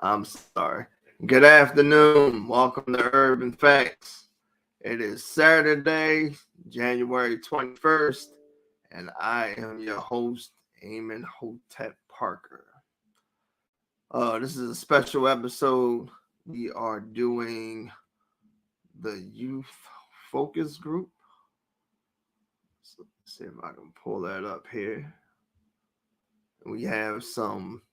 I'm sorry. Good afternoon. Welcome to Urban Facts. It is Saturday, January 21st, and I am your host, Eamon Hotep Parker. This is a special episode. We are doing the youth focus group. So let's see if I can pull that up here. We have some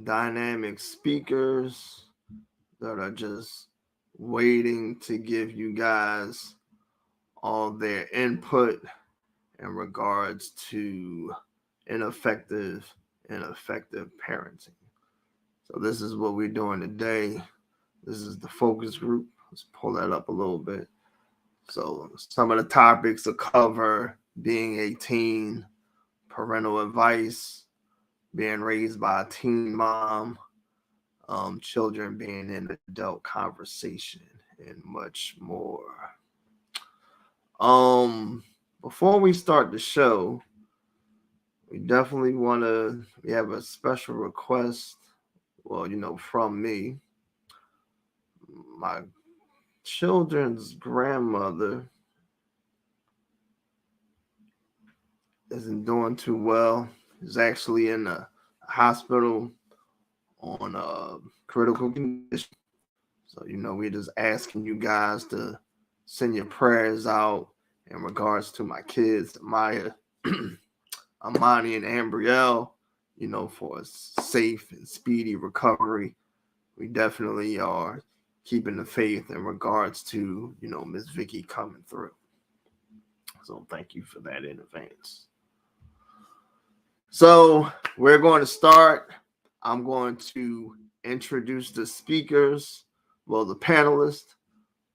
dynamic speakers that are just waiting to give you guys all their input in regards to ineffective and effective parenting. So this is what we're doing today. This is the focus group. Let's pull that up a little bit. So some of the topics to cover: being a teen, parental advice, being raised by a teen mom, children being in adult conversation, and much more. Before we start the show, we definitely we have a special request. Well, from me. My children's grandmother isn't doing too well. Is actually in a hospital on a critical condition. So, we're just asking you guys to send your prayers out in regards to my kids, Maya, Amani, and Ambrielle, for a safe and speedy recovery. We definitely are keeping the faith in regards to, Miss Vicky coming through. So thank you for that in advance. So we're going to start. I'm going to introduce the speakers, the panelists,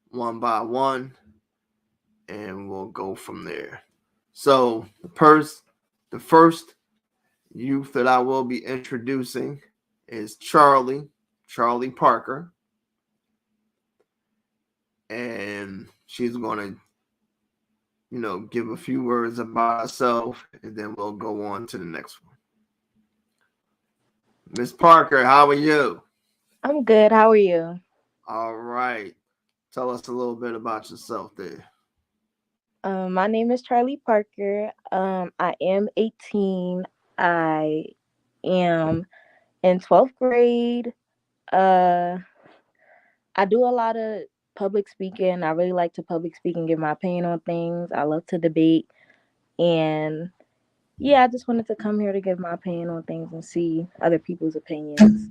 one by one, and we'll go from there. So the first youth that I will be introducing is Charlie Parker. And she's going to, give a few words about herself, and then we'll go on to the next one. Miss Parker, how are you? I'm good. How are you? All right. Tell us a little bit about yourself there. My name is Charlie Parker. I am 18. I am in 12th grade. Uh, I do a lot of public speaking. I really like to public speak and give my opinion on things. I love to debate. And yeah, I just wanted to come here to give my opinion on things and see other people's opinions.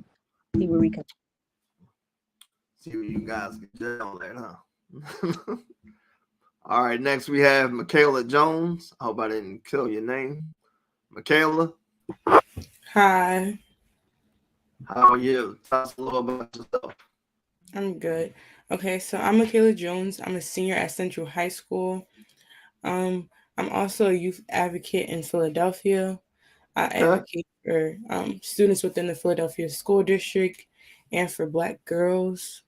See where we can. See what you guys can gel at, huh? All right, next we have Michaela Jones. I hope I didn't kill your name. Michaela, Hi, how are you? Tell us a little about yourself. I'm good. Okay, so I'm Michaela Jones. I'm a senior at Central High School. I'm also a youth advocate in Philadelphia. I Okay. advocate for students within the Philadelphia School District and for Black girls.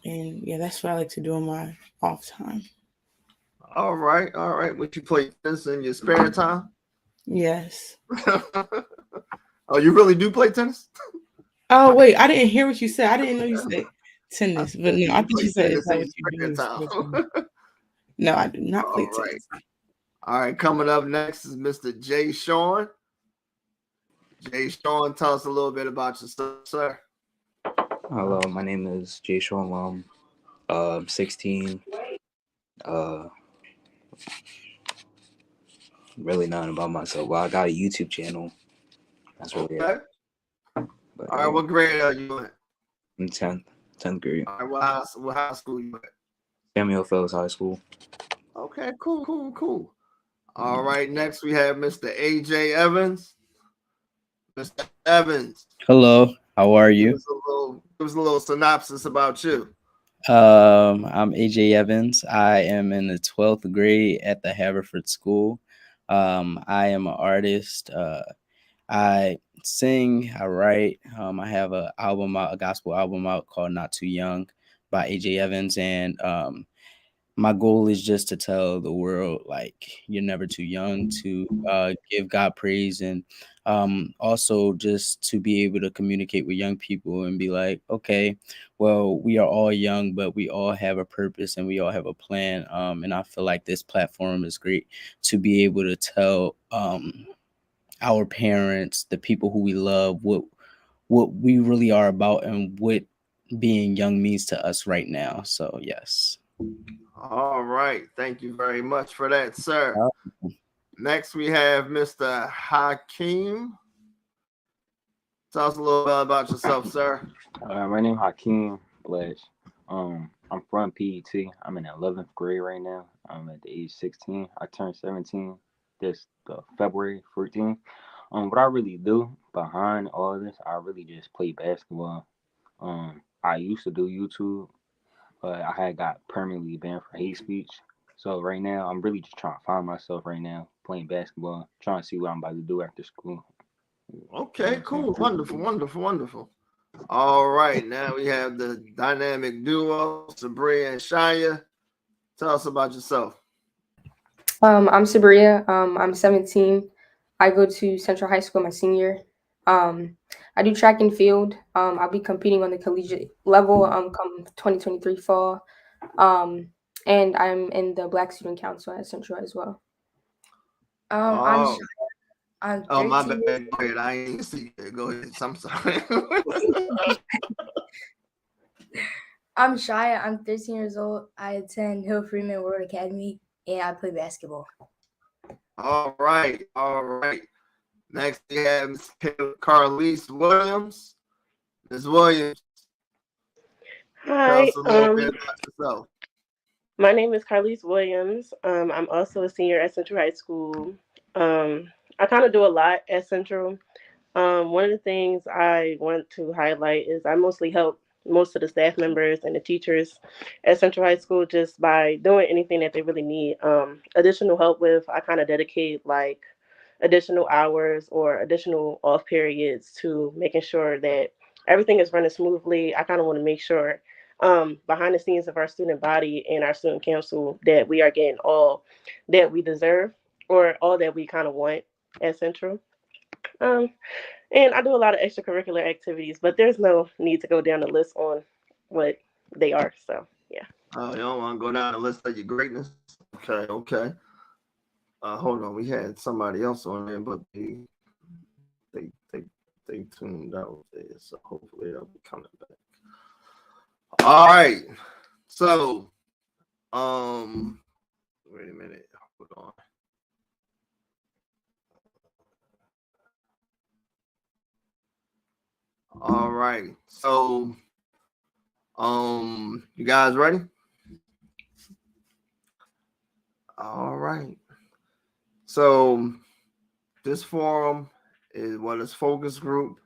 And yeah, that's what I like to do in my off time. All right, all right. Would you play tennis in your spare time? Yes. Oh, you really do play tennis? Oh, wait, I didn't hear what you said. I didn't know you said I tennis, but said, no, do I you thought play you said, is tennis that in what your you do spare in spare time? time? No, I do not play All right. tennis. All right, coming up next is Mr. Jay Sean. Jay Sean, tell us a little bit about yourself, sir. Hello, my name is Jay Sean Lum. I'm 16. Uh, really nothing about myself. Well, I got a YouTube channel. That's really Okay. it. But All right, what grade are you in? I'm 10th grade. All right, what high school you at? Samuel Fellows High School. Okay, cool. All right, next we have Mr. AJ Evans. Mr. Evans, Hello, how are you? give us a little synopsis about you. I'm AJ Evans. I am in the 12th grade at the Haverford School. I am an artist. I sing, I write. I have a gospel album out called Not Too Young by AJ Evans. And my goal is just to tell the world, like, you're never too young to give God praise, and also just to be able to communicate with young people and be like, okay, well, we are all young, but we all have a purpose and we all have a plan. And I feel like this platform is great to be able to tell our parents, the people who we love, what we really are about and what being young means to us right now. So yes. All right. Thank you very much for that, sir. Next, we have Mr. Hakeem. Tell us a little bit about yourself, sir. My name is Hakeem Blash. I'm from PET. I'm in 11th grade right now. I'm at the age 16. I turned 17 this February 14th. What I really do behind all this, I really just play basketball. I used to do YouTube, but I had got permanently banned for hate speech. So right now, I'm really just trying to find myself right now, playing basketball, trying to see what I'm about to do after school. Okay, cool. Wonderful, wonderful, wonderful. All right. Now we have the dynamic duo, Sabria and Shia. Tell us about yourself. I'm Sabria. I'm 17. I go to Central High School my senior. I do track and field. I'll be competing on the collegiate level come 2023 fall. And I'm in the Black Student Council at Central as well. I'm Oh, Shia. I'm oh, my 13 bad. Go ahead. I ain't see it. Go ahead. I'm sorry. I'm Shia. I'm 13 years old. I attend Hill Freeman World Academy and I play basketball. All right. All right. Next, we have Ms. Carlise Williams. Ms. Williams, tell Hi, us a little bit about yourself. my name is Carlise Williams. I'm also a senior at Central High School. I kind of do a lot at Central. One of the things I want to highlight is I mostly help most of the staff members and the teachers at Central High School just by doing anything that they really need. Additional help with, I kind of dedicate like additional hours or additional off periods to making sure that everything is running smoothly. I kind of want to make sure behind the scenes of our student body and our student council that we are getting all that we deserve or all that we kind of want at Central. Um, and I do a lot of extracurricular activities, but there's no need to go down the list on what they are. So, yeah. Oh, you don't want to go down the list of your greatness? Okay, okay. Hold on. We had somebody else on there, but they they tuned out there, so hopefully they'll be coming back. All right. So, wait a minute. Hold on. All right. So, you guys ready? All right. So, this forum is what is focus group.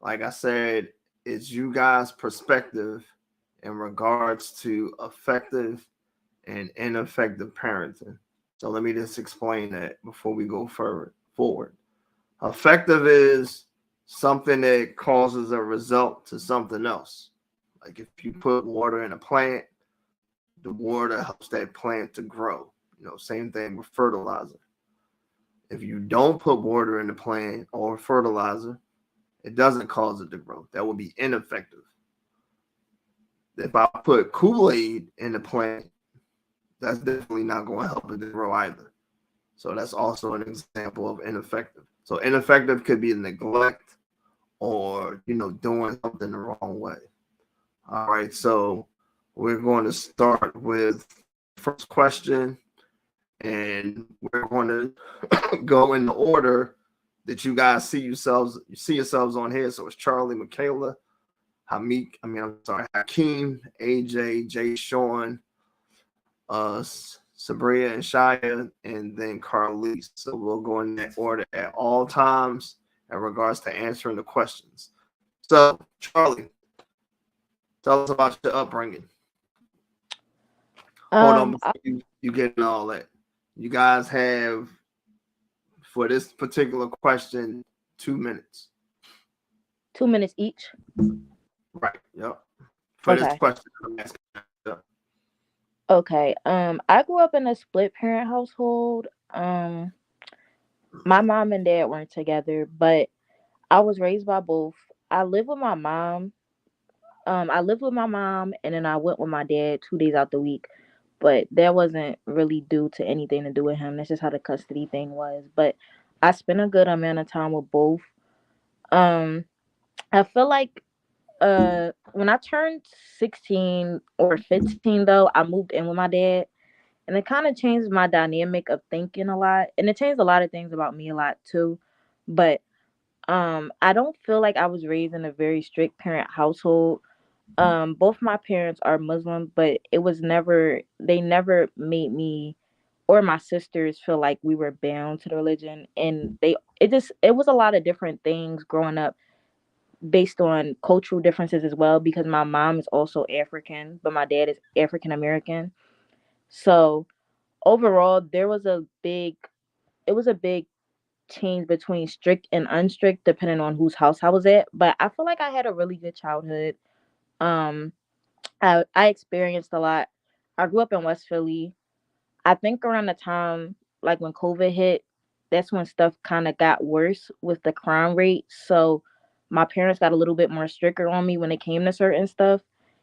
Like I said, it's you guys' perspective in regards to effective and ineffective parenting. So let me just explain that before we go forward. Effective is something that causes a result to something else. Like if you put water in a plant, the water helps that plant to grow. Same thing with fertilizer. If you don't put water in the plant or fertilizer, it doesn't cause it to grow. That would be ineffective. If I put Kool-Aid in the plant, that's definitely not going to help it to grow either. So that's also an example of ineffective. So ineffective could be neglect or, doing something the wrong way. All right. So we're going to start with the first question, and we're going to go in the order that you guys see yourselves on here. So it's Charlie, Michaela, Hakeem, AJ, Jay, Sean, Sabria and Shia, and then Carlise. So we'll go in that order at all times in regards to answering the questions. So, Charlie, tell us about your upbringing. Hold on before you get in all that. You guys have, for this particular question, 2 minutes. 2 minutes each. Right. Yep. For this question, I'm asking. Yep. Okay. I grew up in a split parent household. My mom and dad weren't together, but I was raised by both. I live with my mom. I lived with my mom, and then I went with my dad 2 days out the week. But that wasn't really due to anything to do with him. That's just how the custody thing was. But I spent a good amount of time with both. Um, I feel like when I turned 16 or 15 though, I moved in with my dad, and it kind of changed my dynamic of thinking a lot, and it changed a lot of things about me a lot too. But I don't feel like I was raised in a very strict parent household. Both my parents are Muslim, but it was never they never made me or my sisters feel like we were bound to the religion, and it was a lot of different things growing up based on cultural differences as well, because my mom is also African, but my dad is African American. So overall it was a big change between strict and unstrict depending on whose house I was at. But I feel like I had a really good childhood. Um I experienced a lot. I grew up in West Philly. I think around the time like when COVID hit, that's when stuff kind of got worse with the crime rate. So my parents got a little bit more stricter on me when it came to certain stuff,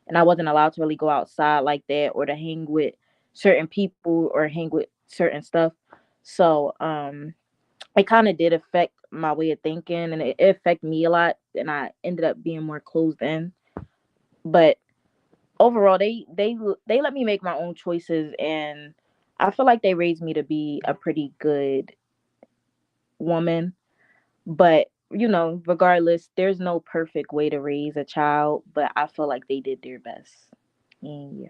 and I wasn't allowed to really go outside like that or to hang with certain people or hang with certain stuff. So it kind of did affect my way of thinking, and it affected me a lot, and I ended up being more closed in. But overall they let me make my own choices, and I feel like they raised me to be a pretty good woman. But regardless, there's no perfect way to raise a child, but I feel like they did their best. And yeah.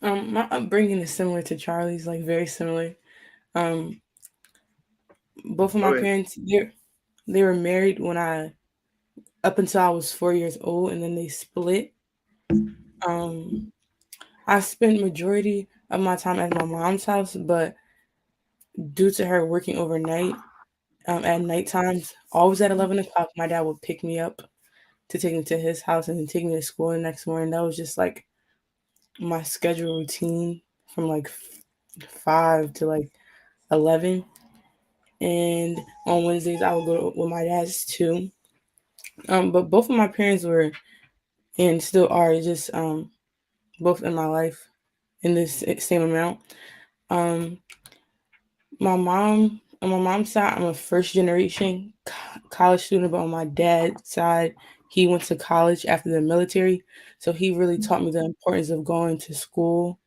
My upbringing is similar to Charlie's, like very similar. Um, both of Go my ahead. parents they were married when I up until I was 4 years old, and then they split. Um, I spent majority of my time at my mom's house, but due to her working overnight, at night times, always at 11 o'clock, my dad would pick me up to take me to his house and then take me to school the next morning. That was just like my schedule routine from like 5 to like 11. And on Wednesdays, I would go with my dad's too. But both of my parents were and still are just both in my life in this same amount. Um, on my mom's side, I'm a first generation college student, but on my dad's side, he went to college after the military, so he really taught me the importance of going to school,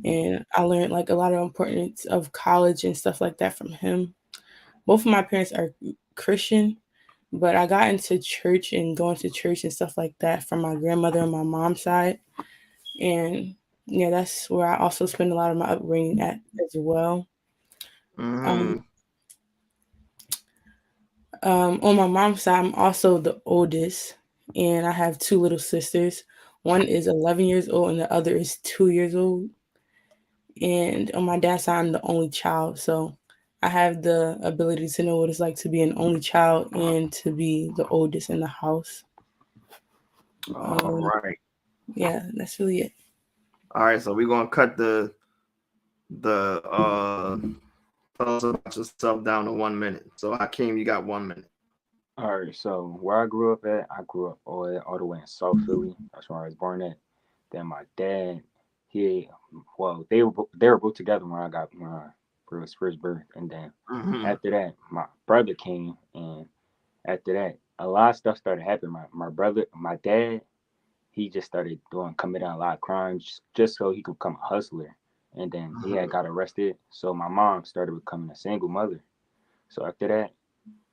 and I learned like a lot of importance of college and stuff like that from him. Both of my parents are Christian, but I got into church and going to church and stuff like that from my grandmother on my mom's side, and yeah, that's where I also spend a lot of my upbringing at as well. Um, Mm-hmm. on my mom's side, I'm also the oldest, and I have two little sisters. One is 11 years old, and the other is 2 years old. And on my dad's side, I'm the only child, so I have the ability to know what it's like to be an only child and to be the oldest in the house. All Um, right. yeah, that's really it. All right. So we're gonna cut the tell us about yourself down to 1 minute. So Hakeem, you got 1 minute. All right, so where I grew up at, I grew up all the way in South Philly. That's where I was born at. Then my dad, he, well, they were both together when I got my for his first birth, and then Mm-hmm. after that, my brother came, and after that, a lot of stuff started happening. My dad, he just started committing a lot of crimes just so he could become a hustler, and then he had got arrested. So my mom started becoming a single mother. So after that,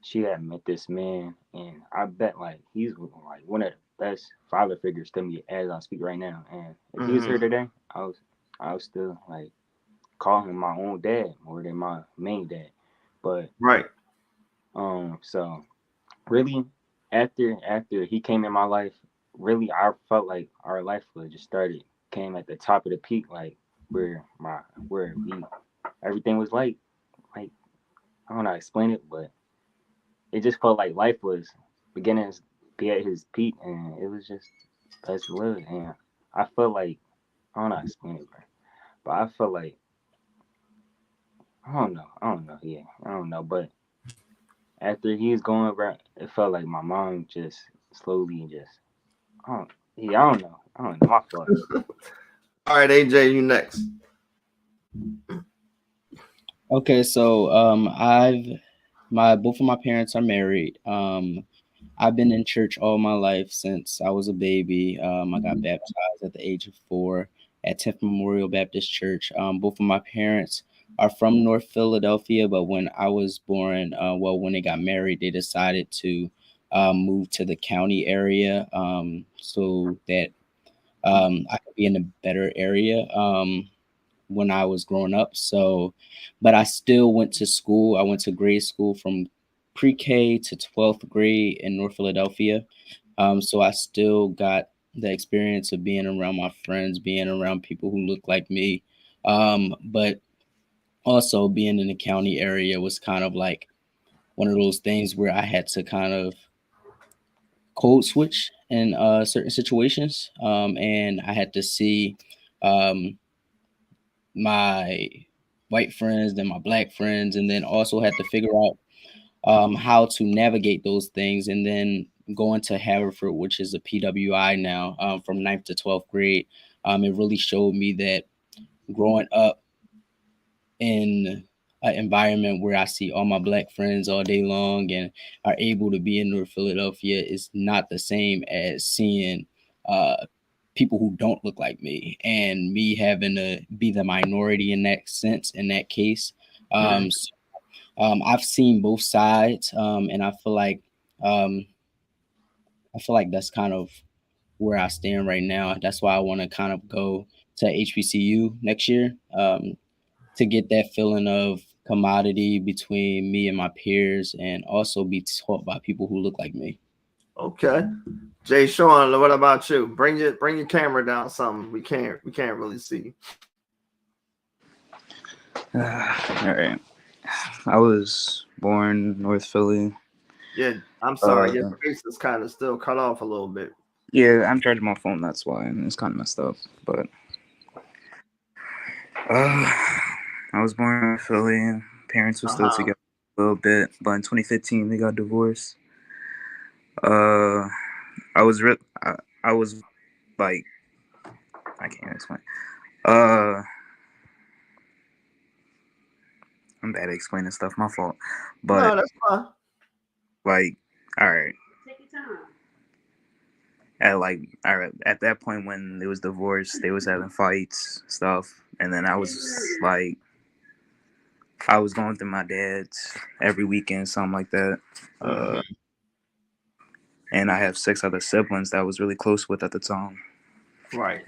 she had met this man, and I bet like he's like one of the best father figures to me as I speak right now. And if he was Mm-hmm. here today, I would still like call him my own dad more than my main dad. But Right. so really after he came in my life, really I felt like our life was just started came at the top of the peak, like where we everything was like I don't know how to explain it, but it just felt like life was beginning to be at his peak, and it was just best blood, and I feel like I don't know how to explain it, bro. But I feel like I don't know, yeah, I don't know. But after he's going, bro, it felt like my mom just slowly just I don't, yeah, I don't know, my fault. All right, AJ, you next. Okay, so I've my both of my parents are married. I've been in church all my life since I was a baby. I got baptized at the age of 4 at 10th Memorial Baptist Church. Both of my parents are from North Philadelphia, but when I was born, when they got married, they decided to move to the county area so that I could be in a better area. When I was growing up. So, but I still went to school. I went to grade school from pre-K to 12th grade in North Philadelphia. So I still got the experience of being around my friends, being around people who look like me. But also being in the county area was kind of like one of those things where I had to kind of code switch in certain situations. And I had to see um, my white friends, then my black friends, and then also had to figure out how to navigate those things. And then going to Haverford, which is a PWI now, from ninth to 12th grade, it really showed me that growing up in an environment where I see all my black friends all day long and are able to be in North Philadelphia is not the same as seeing people who don't look like me and me having to be the minority in that sense, in that case. I've seen both sides, and um, I feel like that's kind of where I stand right now. That's why I want to kind of go to HBCU next year, to get that feeling of commodity between me and my peers, and also be taught by people who look like me. Okay. Jay Sean, what about you? Bring your camera down something. We can't really see. All right. I was born North Philly. Yeah, I'm sorry. Your Uh, face is kind of still cut off a little bit. yeah, I'm charging my phone. That's why, and it's kind of messed up. But uh, I was born in North Philly. Parents were still Uh-huh. together a little bit, but in 2015 they got divorced. Uh, I was re- I was like I can't explain. Uh, I'm bad at explaining stuff. My fault. But No, that's fine. like, all right. At like, all right, at that point when they was divorced, they was having fights, stuff, and then I was going through my dad's every weekend, something like that. Uh, Hmm. and I have 6 other siblings that I was really close with at the time, Right.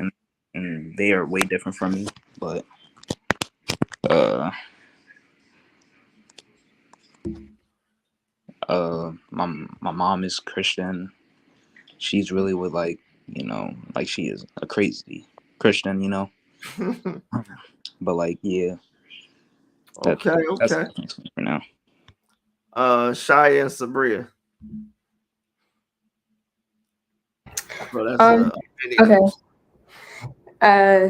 and they are way different from me. But uh, my mom is Christian. She's really with like she is a crazy Christian. But like, yeah, that Okay, that's okay. all I can explain for now. Shia and Sabria. So that's Um. mini Okay. groups.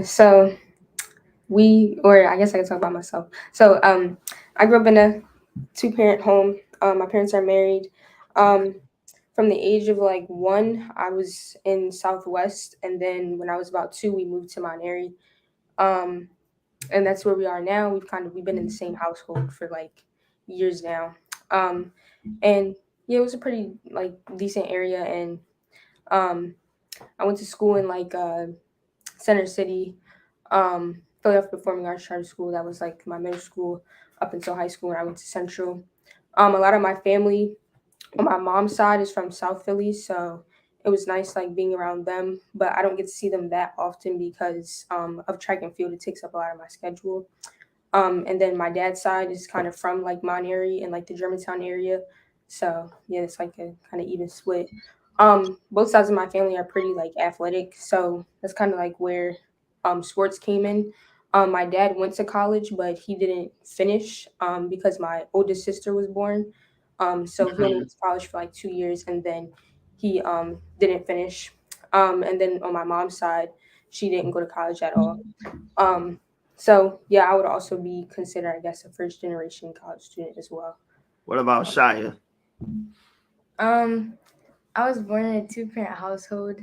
So or I guess I can talk about myself. So I grew up in a two-parent home. My parents are married. Um, from the age of like 1, I was in Southwest, and then when I was about 2, we moved to Monterey. Um, and that's where we are now. We've been in the same household for like years now. Um, and yeah, it was a pretty like decent area, and um, I went to school in like Center City, Philadelphia Performing Arts Charter School. That was like my middle school up until high school when I went to Central. A lot of my family on my mom's side is from South Philly, so it was nice like being around them. But I don't get to see them that often because of track and field. It takes up a lot of my schedule. And then my dad's side is kind of from like Monterey and like the Germantown area. So yeah, it's like a kind of even split. Both sides of my family are pretty like athletic, so that's kind of like where sports came in. My dad went to college, but he didn't finish because my oldest sister was born. So he only Hmm. went to college for like 2 years, and then he didn't finish. And then on my mom's side, she didn't go to college at all. So yeah, I would also be considered, I guess, a first generation college student as well. What about Shia? Um, I was born in a two-parent household.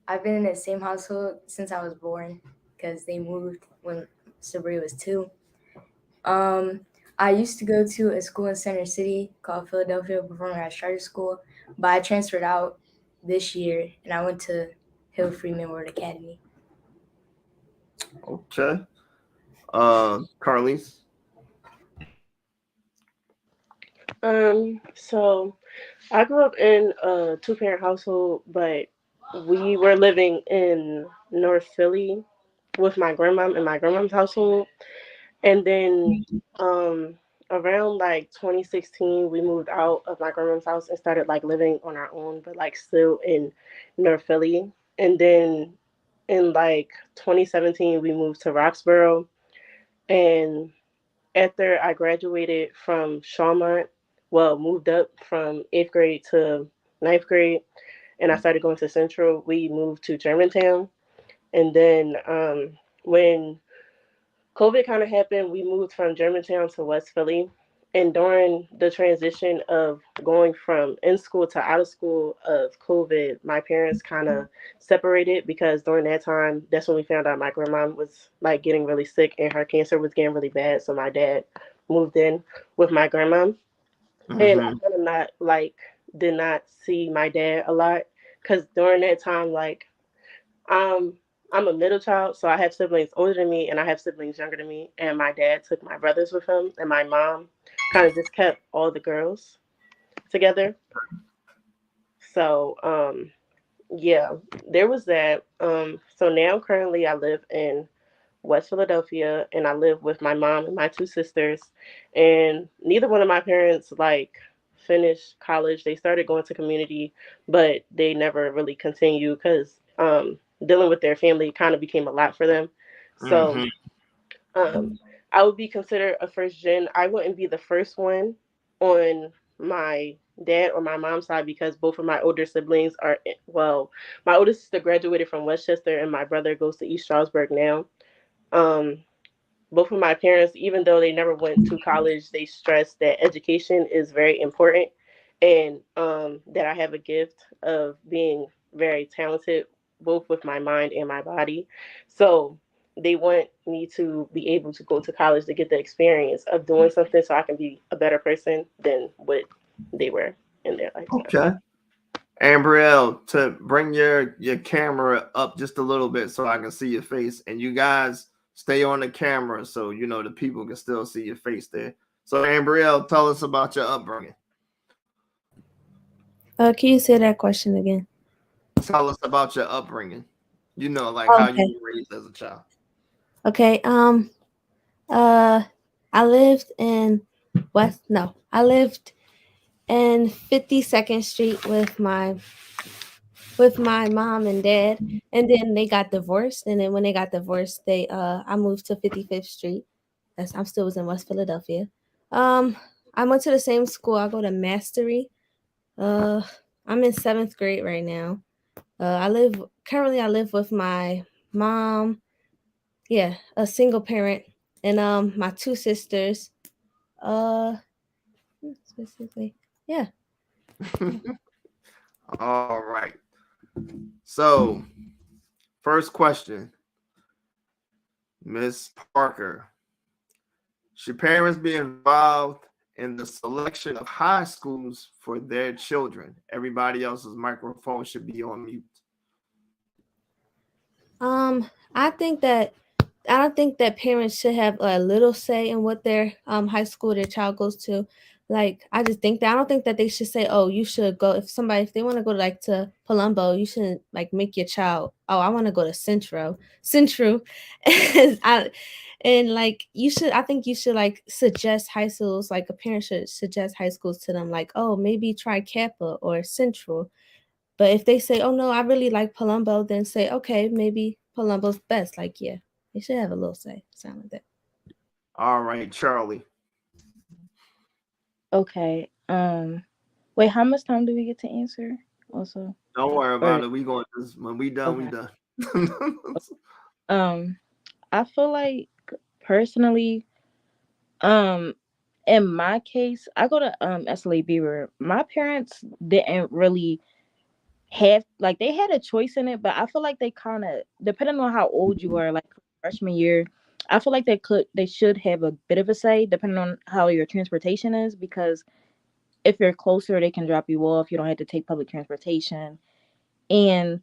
I've been in the same household since I was born because they moved when Sabri was 2. Um, I used to go to a school in Center City called Philadelphia Performing Arts Charter School, but I transferred out this year and I went to Hill Freeman Ward Academy. Okay. Carlise. So I grew up in a two-parent household, but we were living in North Philly with my grandmom in my grandmom's household. And then around like 2016, we moved out of my grandmom's house and started like living on our own, but like still in North Philly. And then in like 2017, we moved to Roxborough. And after I graduated from Shawmont, well, moved up from 8th grade to 9th grade, and I started going to Central, we moved to Germantown. And then when COVID kind of happened, we moved from Germantown to West Philly. And during the transition of going from in school to out of school of COVID, my parents kind of separated because during that time, that's when we found out my grandma was like getting really sick and her cancer was getting really bad. So my dad moved in with my grandma. And I Mm-hmm. kind of not like did not see my dad a lot because during that time, like um, I'm a middle child, so I have siblings older than me and I have siblings younger than me. And my dad took my brothers with him, and my mom kind of just kept all the girls together. So, yeah, there was that. So now currently I live in West Philadelphia, and I live with my mom and my two sisters. And neither one of my parents like finished college. They started going to community, but they never really continued because dealing with their family kind of became a lot for them. So Mm-hmm. um, I would be considered a first gen. I wouldn't be the first one on my dad or my mom's side because both of my older siblings are well. My oldest sister graduated from Westchester, and my brother goes to East Stroudsburg now. Um, both of my parents, even though they never went to college, they stress that education is very important and that I have a gift of being very talented, both with my mind and my body. So they want me to be able to go to college to get the experience of doing something so I can be a better person than what they were in their lifetime. Okay. Ambrielle, to bring your camera up just a little bit so I can see your face, and you guys stay on the camera so you know the people can still see your face there. So, Ambrielle, tell us about your upbringing. Can you say that question again? Tell us about your upbringing. You know, like how you Okay. were raised as a child. Okay. Uh, I lived in I lived in 52nd Street with my mom and dad, and then they got divorced. And then when they got divorced, I moved to 55th Street. I'm still was in West Philadelphia. Um, I went to the same school. I go to Mastery. Uh, I'm in 7th grade right now. I live with my mom. Yeah, a single parent, and my two sisters. Uh, specifically, yeah. All right. So, first question, Miss Parker. Should parents be involved in the selection of high schools for their children? Everybody else's microphone should be on mute. Um, I think that I don't think that parents should have a little say in what their high school their child goes to. Like I just think that I don't think that they should say, "Oh, you should go." If they want to go like to Palumbo, you shouldn't like make your child, "Oh, I want to go to Central," and like you should. I think you should like suggest high schools. Like a parent should suggest high schools to them. Like, "Oh, maybe try Kappa or Central." But if they say, "Oh no, I really like Palumbo," then say, "Okay, maybe Palumbo's best." Like, yeah, they should have a little say. Sound like that. All right, Charlie. Okay. Wait, how much time do we get to answer? also? Don't worry Or about it. We going to when we done, we okay. done. Um, I feel like personally, um, in my case, I go to SLA Beaver. My parents didn't really have like they had a choice in it, but I feel like they kind of depending on how old you are, like freshman year. I feel like they should have a bit of a say depending on how your transportation is because if you're closer, they can drop you off. You don't have to take public transportation, and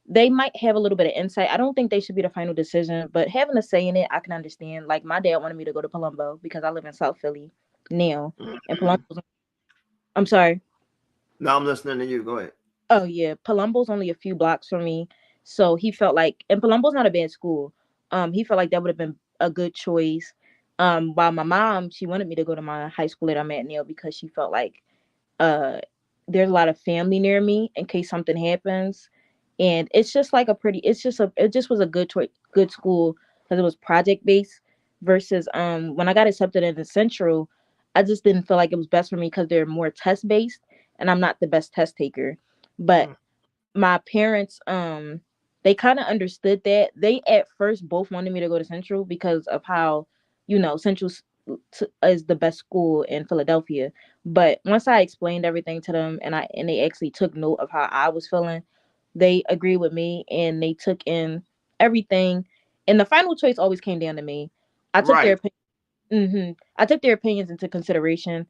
they might have a little bit of insight. I don't think they should be the final decision, but having a say in it, I can understand. Like my dad wanted me to go to Palumbo because I live in South Philly now, and Mhm. Palumbo's. I'm sorry. No, I'm listening to you. Go ahead. Oh yeah, Palumbo's only a few blocks from me, so he felt like, and Palumbo's not a bad school. He felt like that would have been a good choice. While my mom, she wanted me to go to my high school that I'm at now because she felt like uh there's a lot of family near me in case something happens, and it's just like a pretty it just was a good school because it was project based versus when I got accepted in the central, I just didn't feel like it was best for me because they're more test based and I'm not the best test taker. But Mm. my parents they kind of understood that. They at first both wanted me to go to central because of how central is the best school in Philadelphia. But once I explained everything to them and they actually took note of how I was feeling, they agreed with me and they took in everything, and the final choice always came down to me. I took their Right. opinion. I took their opinions into consideration,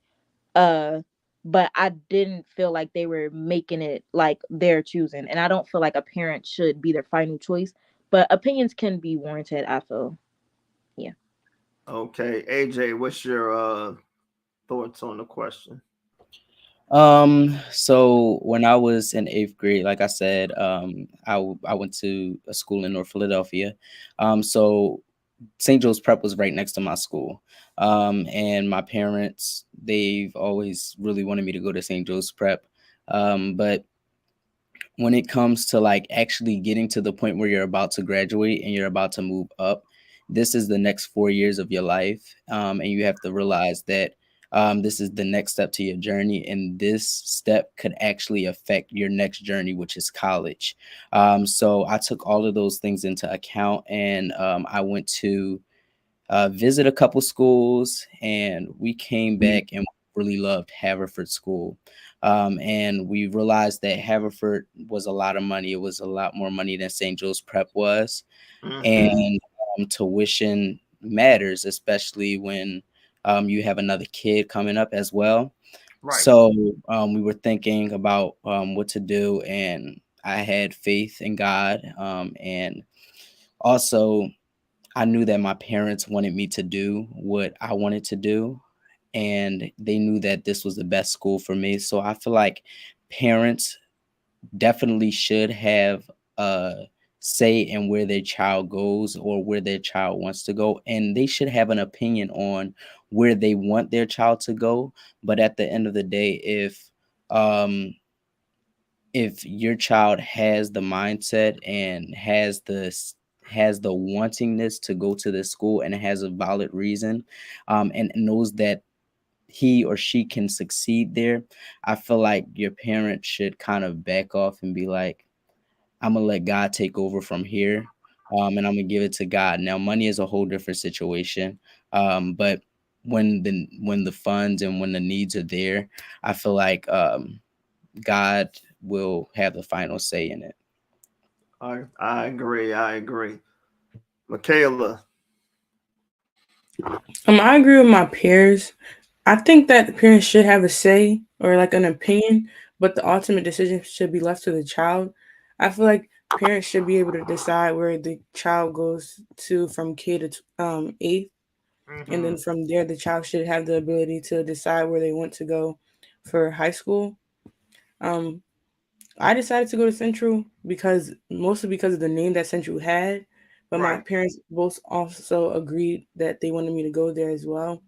uh but I didn't feel like they were making it like their choosing, and I don't feel like a parent should be their final choice, but opinions can be warranted, I feel. Yeah. Okay, AJ, what's your thoughts on the question? So when I was in eighth grade, like I said, I went to a school in North Philadelphia. So St. Joe's Prep was right next to my school. And my parents, they've always really wanted me to go to St. Joe's Prep. But when it comes to like actually getting to the point where you're about to graduate and you're about to move up, this is the next 4 years of your life. And you have to realize that this is the next step to your journey. And this step could actually affect your next journey, which is college. So I took all of those things into account and I went to visit a couple schools, and we came back and really loved Haverford School. And we realized that Haverford was a lot of money. It was a lot more money than St. Joe's Prep was. Hmm. And tuition matters, especially when you have another kid coming up as well. Right. So we were thinking about what to do, and I had faith in God. And also, I knew that my parents wanted me to do what I wanted to do, and they knew that this was the best school for me. So I feel like parents definitely should have a say in where their child goes or where their child wants to go, and they should have an opinion on where they want their child to go. But at the end of the day, um if your child has the mindset and has the wantingness to go to this school and has a valid reason, and knows that he or she can succeed there, I feel like your parents should kind of back off and be like, I'm gonna let God take over from here, and I'm gonna give it to God. Now money is a whole different situation, but when the funds and when the needs are there, I feel like God will have the final say in it. I agree. I agree. Michaela. I agree with my peers. I think that parents should have a say or like an opinion, but the ultimate decision should be left to the child. I feel like parents should be able to decide where the child goes to from K to eighth, and then Hmm. from there, the child should have the ability to decide where they want to go for high school. Um, I decided to go to Central because mostly because of the name that Central had, but my Right. parents both also agreed that they wanted me to go there as well.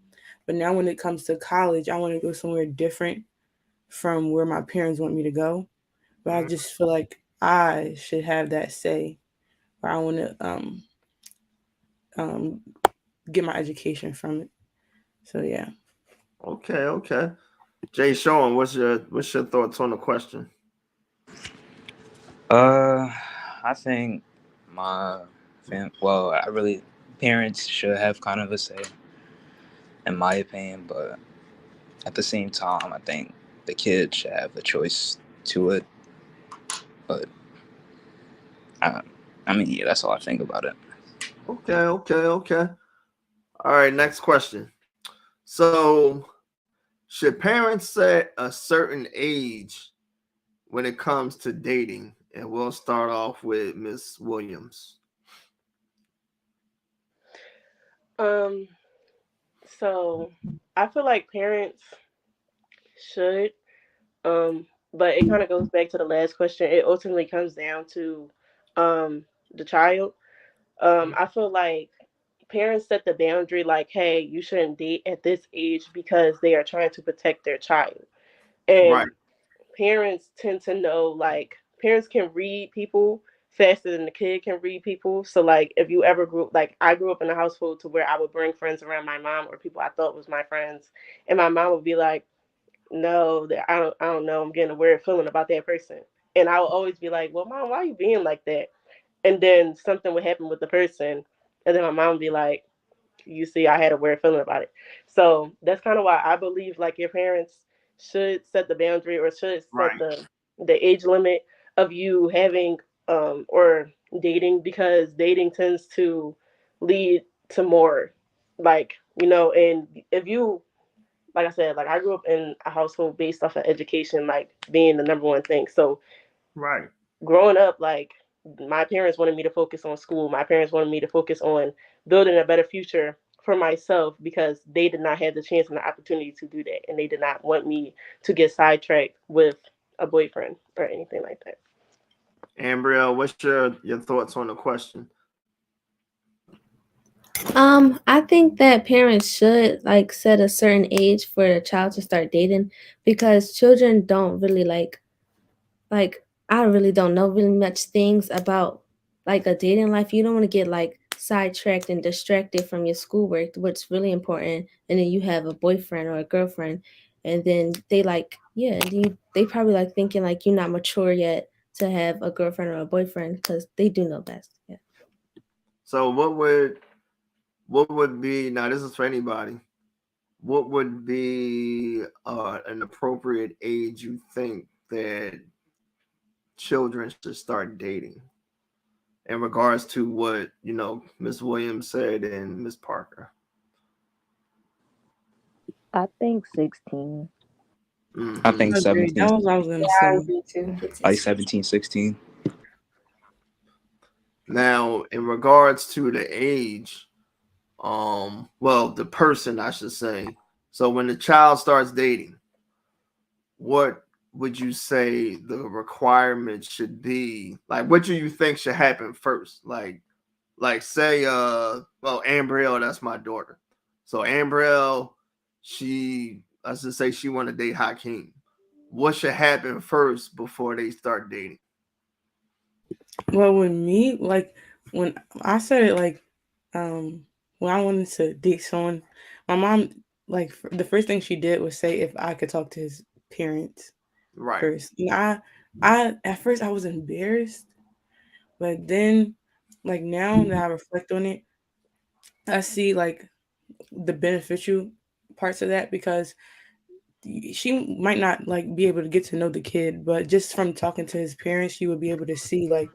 But now when it comes to college, I want to go somewhere different from where my parents want me to go. But I Mhm. just feel like I should have that say where I want to um, get my education from it. So yeah. Okay. Okay. Jay Sean, what's your thoughts on the question? Uh, I think my I really parents should have kind of a say, in my opinion. But at the same time, I think the kid should have a choice to it. But I, I mean, yeah, that's all I think about it. Okay. All right, next question. So, should parents set a certain age when it comes to dating? And we'll start off with Miss Williams. Um, so I feel like parents should, but it kind of goes back to the last question. It ultimately comes down to the child. I feel like parents set the boundary like, hey, you shouldn't date at this age because they are trying to protect their child. Right, And parents tend to know, like, parents can read people faster than the kid can read people. So like if you ever grew, like I grew up in a household to where I would bring friends around my mom or people I thought was my friends, and my mom would be like, no, that I don't know, I'm getting a weird feeling about that person. And I would always be like, well, mom, why are you being like that? And then something would happen with the person, and then my mom would be like, you see, I had a weird feeling about it. So that's kind of why I believe like your parents should set the boundary or should set right. the age limit of you having or dating, because dating tends to lead to more, like, and if you, like I said, like I grew up in a household based off of education, like being the number one thing. So Right. growing up, like my parents wanted me to focus on school. My parents wanted me to focus on building a better future for myself because they did not have the chance and the opportunity to do that. And they did not want me to get sidetracked with a boyfriend or anything like that. Ambriel, what's your thoughts on the question? I think that parents should like set a certain age for a child to start dating because children don't really like I really don't know really much things about like a dating life. You don't want to get like sidetracked and distracted from your schoolwork, what's really important, and then you have a boyfriend or a girlfriend, and then they like yeah, they probably like thinking like you're not mature yet to have a girlfriend or a boyfriend because they do know best. Yeah. So what would be, now this is for anybody, what would be an appropriate age you think that children should start dating in regards to what Miss Williams said and Miss Parker? I think 16. I Hmm. think I agree. That 17, was what I was gonna Yeah, I say. agree too. 15, like 16. 17, 16. Now, in regards to the age, well, the person, I should say. So when the child starts dating, what would you say the requirements should be? Like, what do you think should happen first? Like say, well, Ambrielle, that's my daughter. So Ambrielle, let's just say she want to date Hakeem. What should happen first before they start dating? Well, with me, like when I started um, when I wanted to date someone, my mom like the first thing she did was say if I could talk to his parents Right, first. And I at first I was embarrassed, but then like now that I reflect on it, I see like the beneficial parts of that because she might not like be able to get to know the kid, but just from talking to his parents, she would be able to see like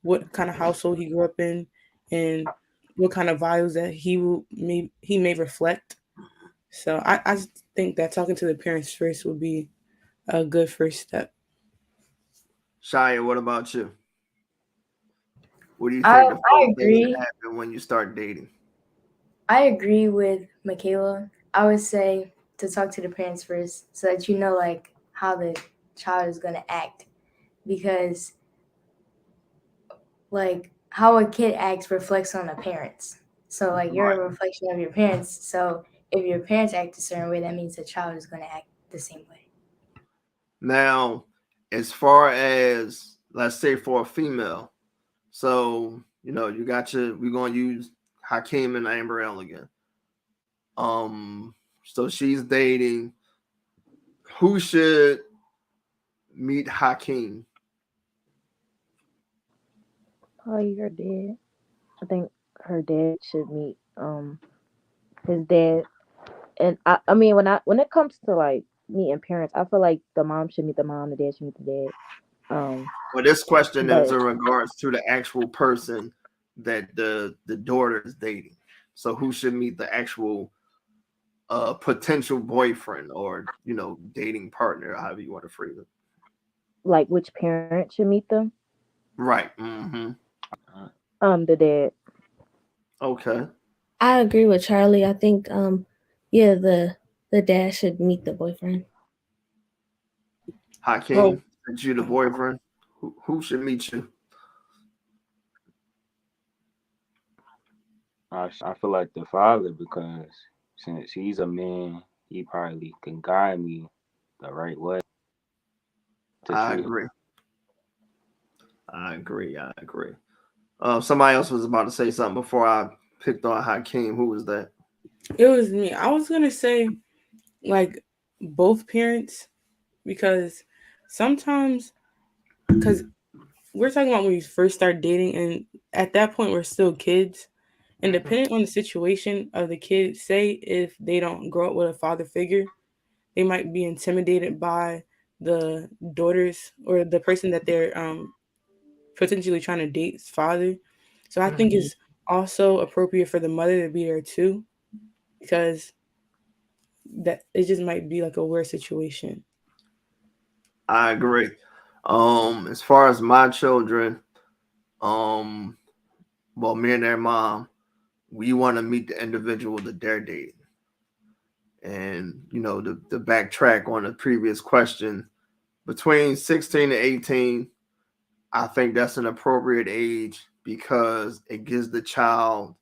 what kind of household he grew up in and what kind of values that he may reflect. So I just think that talking to the parents first would be a good first step. Shia. What about you? What do you I think the I first thing should agree. happen when you start dating? I agree with Michaela. I would say to talk to the parents first so that you know like how the child is gonna act, because like how a kid acts reflects on the parents. So like you're Right. a reflection of your parents. So if your parents act a certain way, that means the child is gonna act the same way. Now, as far as let's say for a female, so you got we're gonna use Hakeem and Amber again. So she's dating. Who should meet Hakeem? Oh, your dad. I think her dad should meet his dad. And I mean when it comes to like meeting parents, I feel like the mom should meet the mom, the dad should meet the dad. Well, this question is But in regards to the actual person that the daughter is dating. So who should meet the actual potential boyfriend or dating partner, however you want to phrase it. like which parent should meet them? Right. Mm-hmm. The dad. Okay. I agree with Charlie. I think yeah, the dad should meet the boyfriend. Well, Hakeem, since you the boyfriend, who should meet you? I feel like the father because since he's a man, he probably can guide me the right way to I see. agree. I agree. I agree. Somebody else was about to say something before I picked on Hakeem. Who was that? it was me. I was gonna say like both parents because sometimes because we're talking about when you first start dating and at that point we're still kids and depending on the situation of the kid, say if they don't grow up with a father figure, they might be intimidated by the daughters or the person that they're potentially trying to date's father. So I think Mhm. it's also appropriate for the mother to be there too because that it just might be like a weird situation. I agree. As far as my children, um, well, me and their mom, we want to meet the individual that they're dating. And the backtrack on the previous question, between 16 and 18, I think that's an appropriate age because it gives the child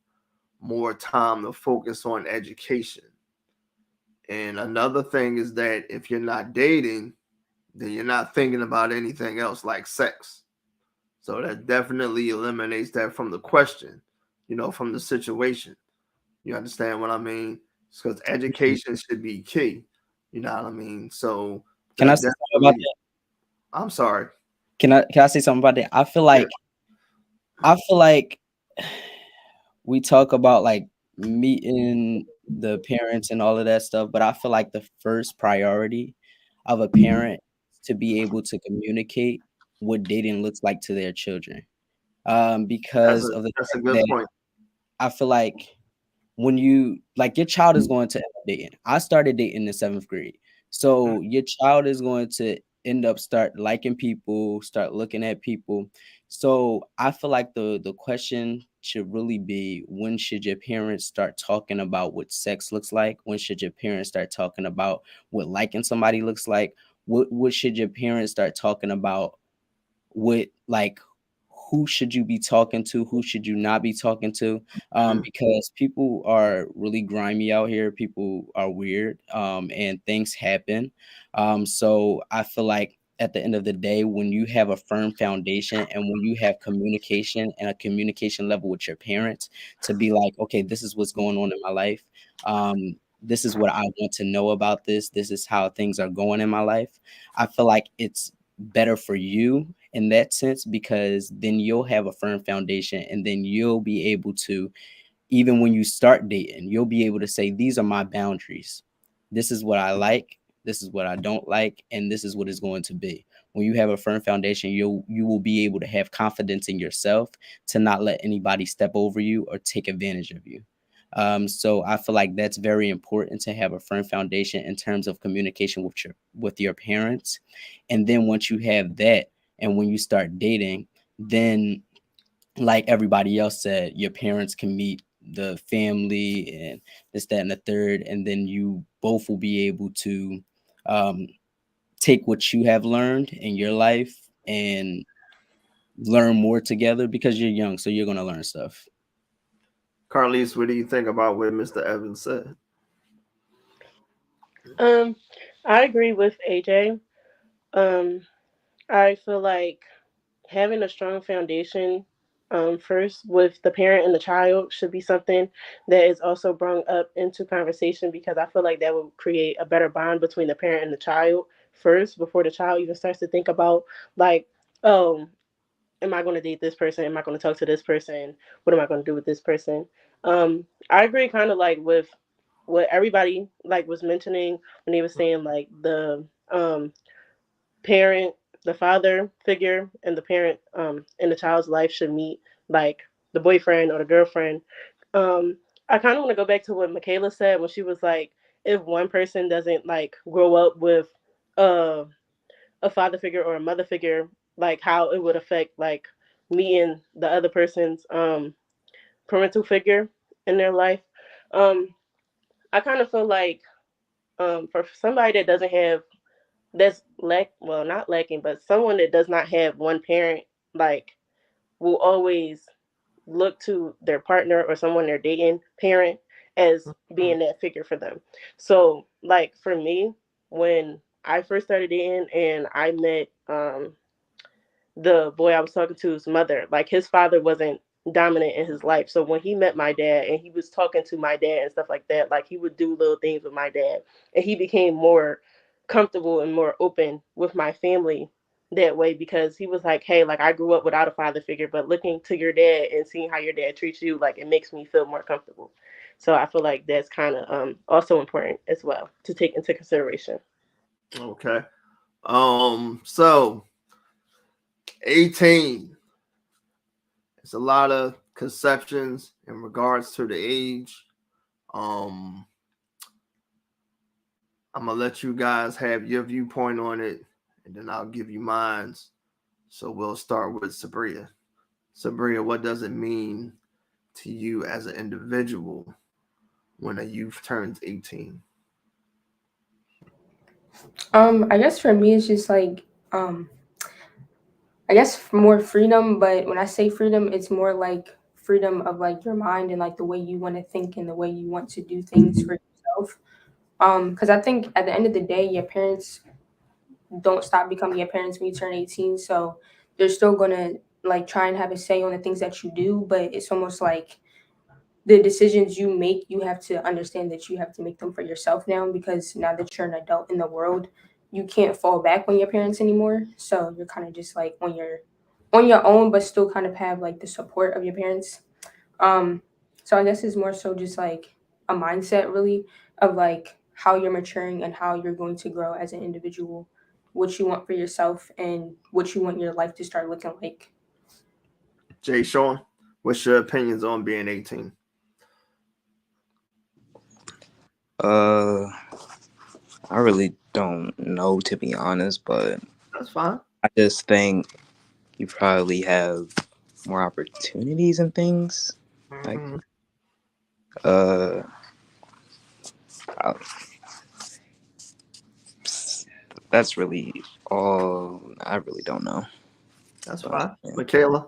more time to focus on education. And another thing is that if you're not dating, then you're not thinking about anything else like sex. So that definitely eliminates that from the question, from the situation. You understand what I mean? Because education should be key. You know what I mean? So Can I that say something about definitely, that? I'm sorry. Can I say something about that? Yeah. I feel like we talk about like meeting the parents and all of that stuff, but I feel like the first priority of a parent is to be able to communicate what dating looks like to their children. That's Because a of the that's a fact good that point. I feel like when you like your child is going to end up dating. I started dating in 7th grade. So your child is going to end up start liking people, start looking at people. So I feel like the question should really be when should your parents start talking about what sex looks like? When should your parents start talking about what liking somebody looks like? What should your parents start talking about with like who should you be talking to, who should you not be talking to, Mhm. because people are really grimy out here, people are weird, and things happen. So I feel like at the end of the day, when you have a firm foundation and when you have communication and a communication level with your parents to be like, okay, this is what's going on in my life, this is what I want to know about this is how things are going in my life. I feel like it's better for you in that sense because then you'll have a firm foundation and then you'll be able to, even when you start dating, you'll be able to say these are my boundaries, this is what I like, this is what I don't like, and this is what it's going to be. When you have a firm foundation, you will be able to have confidence in yourself to not let anybody step over you or take advantage of you. So I feel like that's very important to have a firm foundation in terms of communication with your parents. And then once you have that, and when you start dating, then like everybody else said, your parents can meet the family and this, that, and the third, and then you both will be able to um, take what you have learned in your life and learn more together because you're young, so you're gonna learn stuff. Carlise, what do you think about what Mr. Evans said? Um, I agree with AJ. Um, I feel like having a strong foundation first with the parent and the child should be something that is also brought up into conversation because I feel like that will create a better bond between the parent and the child first before the child even starts to think about like, oh, am I going to date this person? Am I going to talk to this person? What am I going to do with this person? I agree kind of like with what everybody like was mentioning when they were saying like the parent, the father figure, and the parent in the child's life should meet like the boyfriend or the girlfriend. I kind of want to go back to what Michaela said when she was like, if one person doesn't like grow up with uh, a father figure or a mother figure, like how it would affect like meeting the other person's parental figure in their life. Um, I kind of feel like for somebody that doesn't have that's well not lacking, but someone that does not have one parent, like will always look to their partner or someone they're dating parent as being that figure for them. So like for me, when I first started dating and I met the boy I was talking to's mother, like his father wasn't dominant in his life. So when he met my dad and he was talking to my dad and stuff like that, like he would do little things with my dad and he became more comfortable and more open with my family that way because he was like, hey, like I grew up without a father figure, but looking to your dad and seeing how your dad treats you, like it makes me feel more comfortable. So I feel like that's kind of also important as well to take into consideration. Okay. So 18. It's a lot of conceptions in regards to the age. Um, I'm gonna let you guys have your viewpoint on it, and then I'll give you mine. So we'll start with Sabria. Sabria, what does it mean to you as an individual when a youth turns 18? I guess for me it's just like I guess more freedom, but when I say freedom, it's more like freedom of like your mind and like the way you want to think and the way you want to do things for yourself. Because I think at the end of the day, your parents don't stop becoming your parents when you turn 18. So they're still gonna like try and have a say on the things that you do, but it's almost like the decisions you make, you have to understand that you have to make them for yourself now because now that you're an adult in the world, you can't fall back on your parents anymore. So you're kind of just like on your own, but still kind of have like the support of your parents. Um, so I guess it's more so just like a mindset really of like how you're maturing and how you're going to grow as an individual, what you want for yourself and what you want your life to start looking like. Jay Sean, what's your opinions on being 18? Uh, I really don't know to be honest, but That's fine. I just think you probably have more opportunities and things. Like, Mm-hmm. uh, I, that's really all. I really don't know. That's But fine. yeah. Michaela?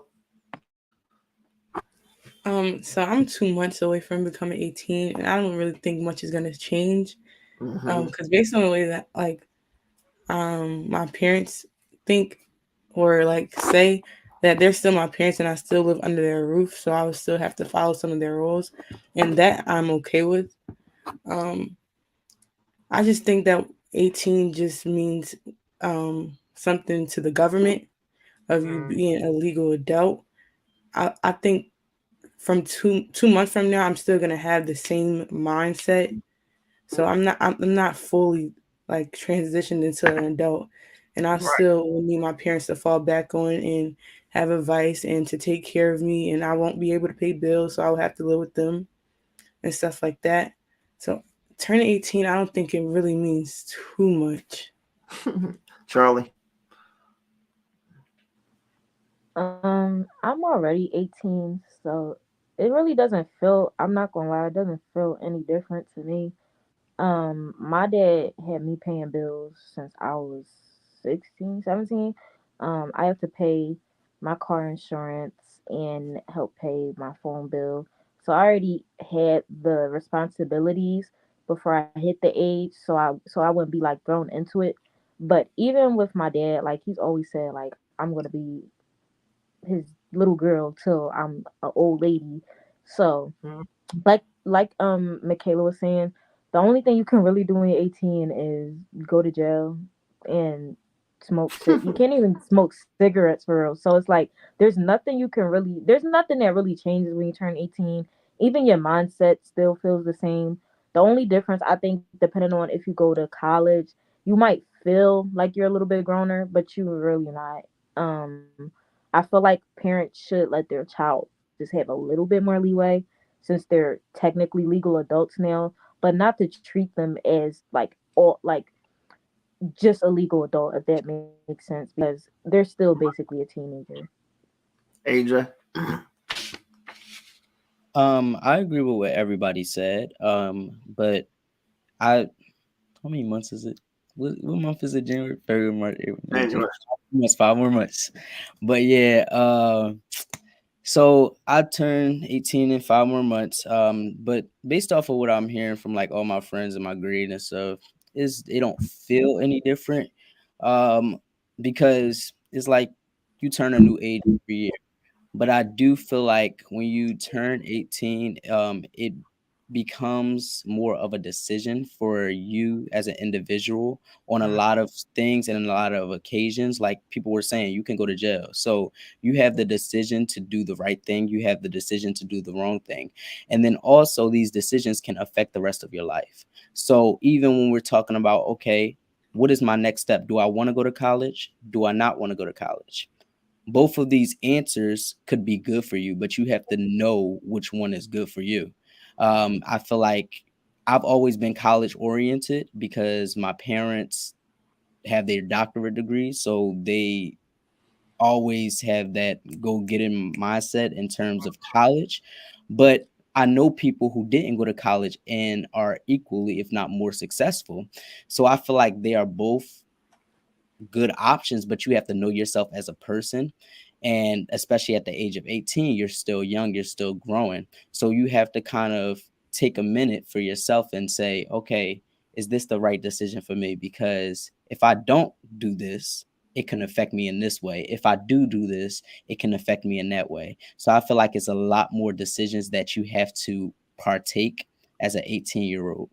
So I'm 2 months away from becoming 18, and I don't really think much is gonna change. Mm-hmm. Because based on the way that like my parents think or like say that they're still my parents and I still live under their roof, so I would still have to follow some of their rules, and that I'm okay with. Um, I just think that 18 just means something to the government of you being a legal adult. I think from two months from now, I'm still gonna have the same mindset. So I'm not fully like transitioned into an adult, and I Right. still will need my parents to fall back on and have advice and to take care of me. And I won't be able to pay bills, so I'll have to live with them and stuff like that. So turning 18, I don't think it really means too much. Charlie? I'm already 18, so it really doesn't feel, I'm not gonna lie, it doesn't feel any different to me. My dad had me paying bills since I was 16, 17. I have to pay my car insurance and help pay my phone bill. So I already had the responsibilities before I hit the age, so I wouldn't be like thrown into it. But even with my dad, like he's always said like I'm gonna be his little girl till I'm an old lady. So like Michaela was saying, the only thing you can really do when you're 18 is go to jail and you can't even smoke cigarettes for real. So it's like there's nothing that really changes when you turn 18. Even your mindset still feels the same. The only difference, I think, depending on if you go to college, you might feel like you're a little bit growner, but you're really not. I feel like parents should let their child just have a little bit more leeway since they're technically legal adults now, but not to treat them as like just a legal adult, if that makes sense, because they're still basically a teenager. AJ. I agree with what everybody said. But I how many months is it? What month is it? January, February, March, April, May, June. January. 5 more months. But yeah, so I turned 18 in 5 more months. But based off of what I'm hearing from like all my friends and my grade and stuff, is they don't feel any different. Um, because it's like you turn a new age every year. But I do feel like when you turn 18, it becomes more of a decision for you as an individual on a lot of things and a lot of occasions. Like people were saying, you can go to jail. So you have the decision to do the right thing, you have the decision to do the wrong thing. And then also, these decisions can affect the rest of your life. So even when we're talking about, okay, what is my next step? Do I want to go to college? Do I not want to go to college? Both of these answers could be good for you, but you have to know which one is good for you. I feel like I've always been college oriented because my parents have their doctorate degrees, so they always have that go get in mindset in terms of college. But I know people who didn't go to college and are equally, if not more successful. So I feel like they are both good options, but you have to know yourself as a person. And especially at the age of 18, you're still young, you're still growing. So you have to kind of take a minute for yourself and say, okay, is this the right decision for me? Because if I don't do this, it can affect me in this way. If I do this, it can affect me in that way. So I feel like it's a lot more decisions that you have to partake as an 18-year-old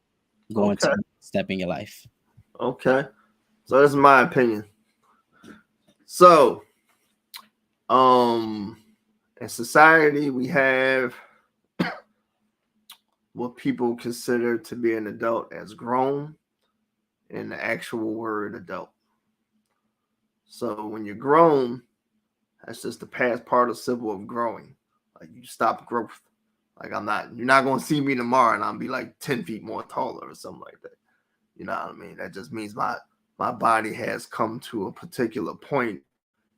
going to Okay. step in your life. Okay. So that's my opinion. So, um, in society, we have what people consider to be an adult as grown, and the actual word adult. So when you're grown, that's just the past participle of growing. Like you stop growth. Like you're not gonna see me tomorrow and I'll be like 10 feet more taller or something like that. You know what I mean? That just means my body has come to a particular point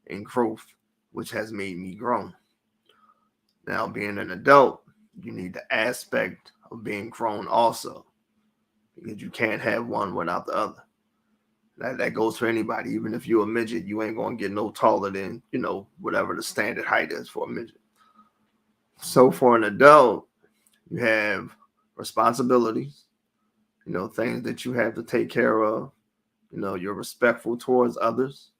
in growth, which has made me grown. Now, being an adult, you need the aspect of being grown also, because you can't have one without the other. That goes for anybody. Even if you're a midget, you ain't gonna get no taller than, whatever the standard height is for a midget. So for an adult, you have responsibilities, things that you have to take care of. You're respectful towards others.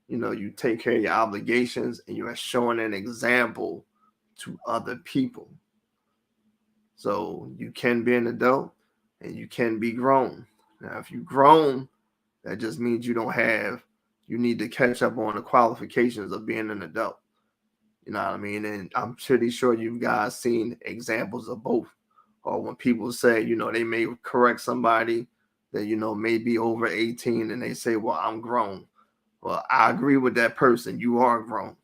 You take care of your obligations and you are showing an example to other people. So you can be an adult and you can be grown. Now, if you're grown, that just means you need to catch up on the qualifications of being an adult. You know what I mean? And I'm pretty sure you guys seen examples of both. Or when people say, they may correct somebody that, may be over 18 and they say, well, I'm grown. Well, I agree with that person. You are grown.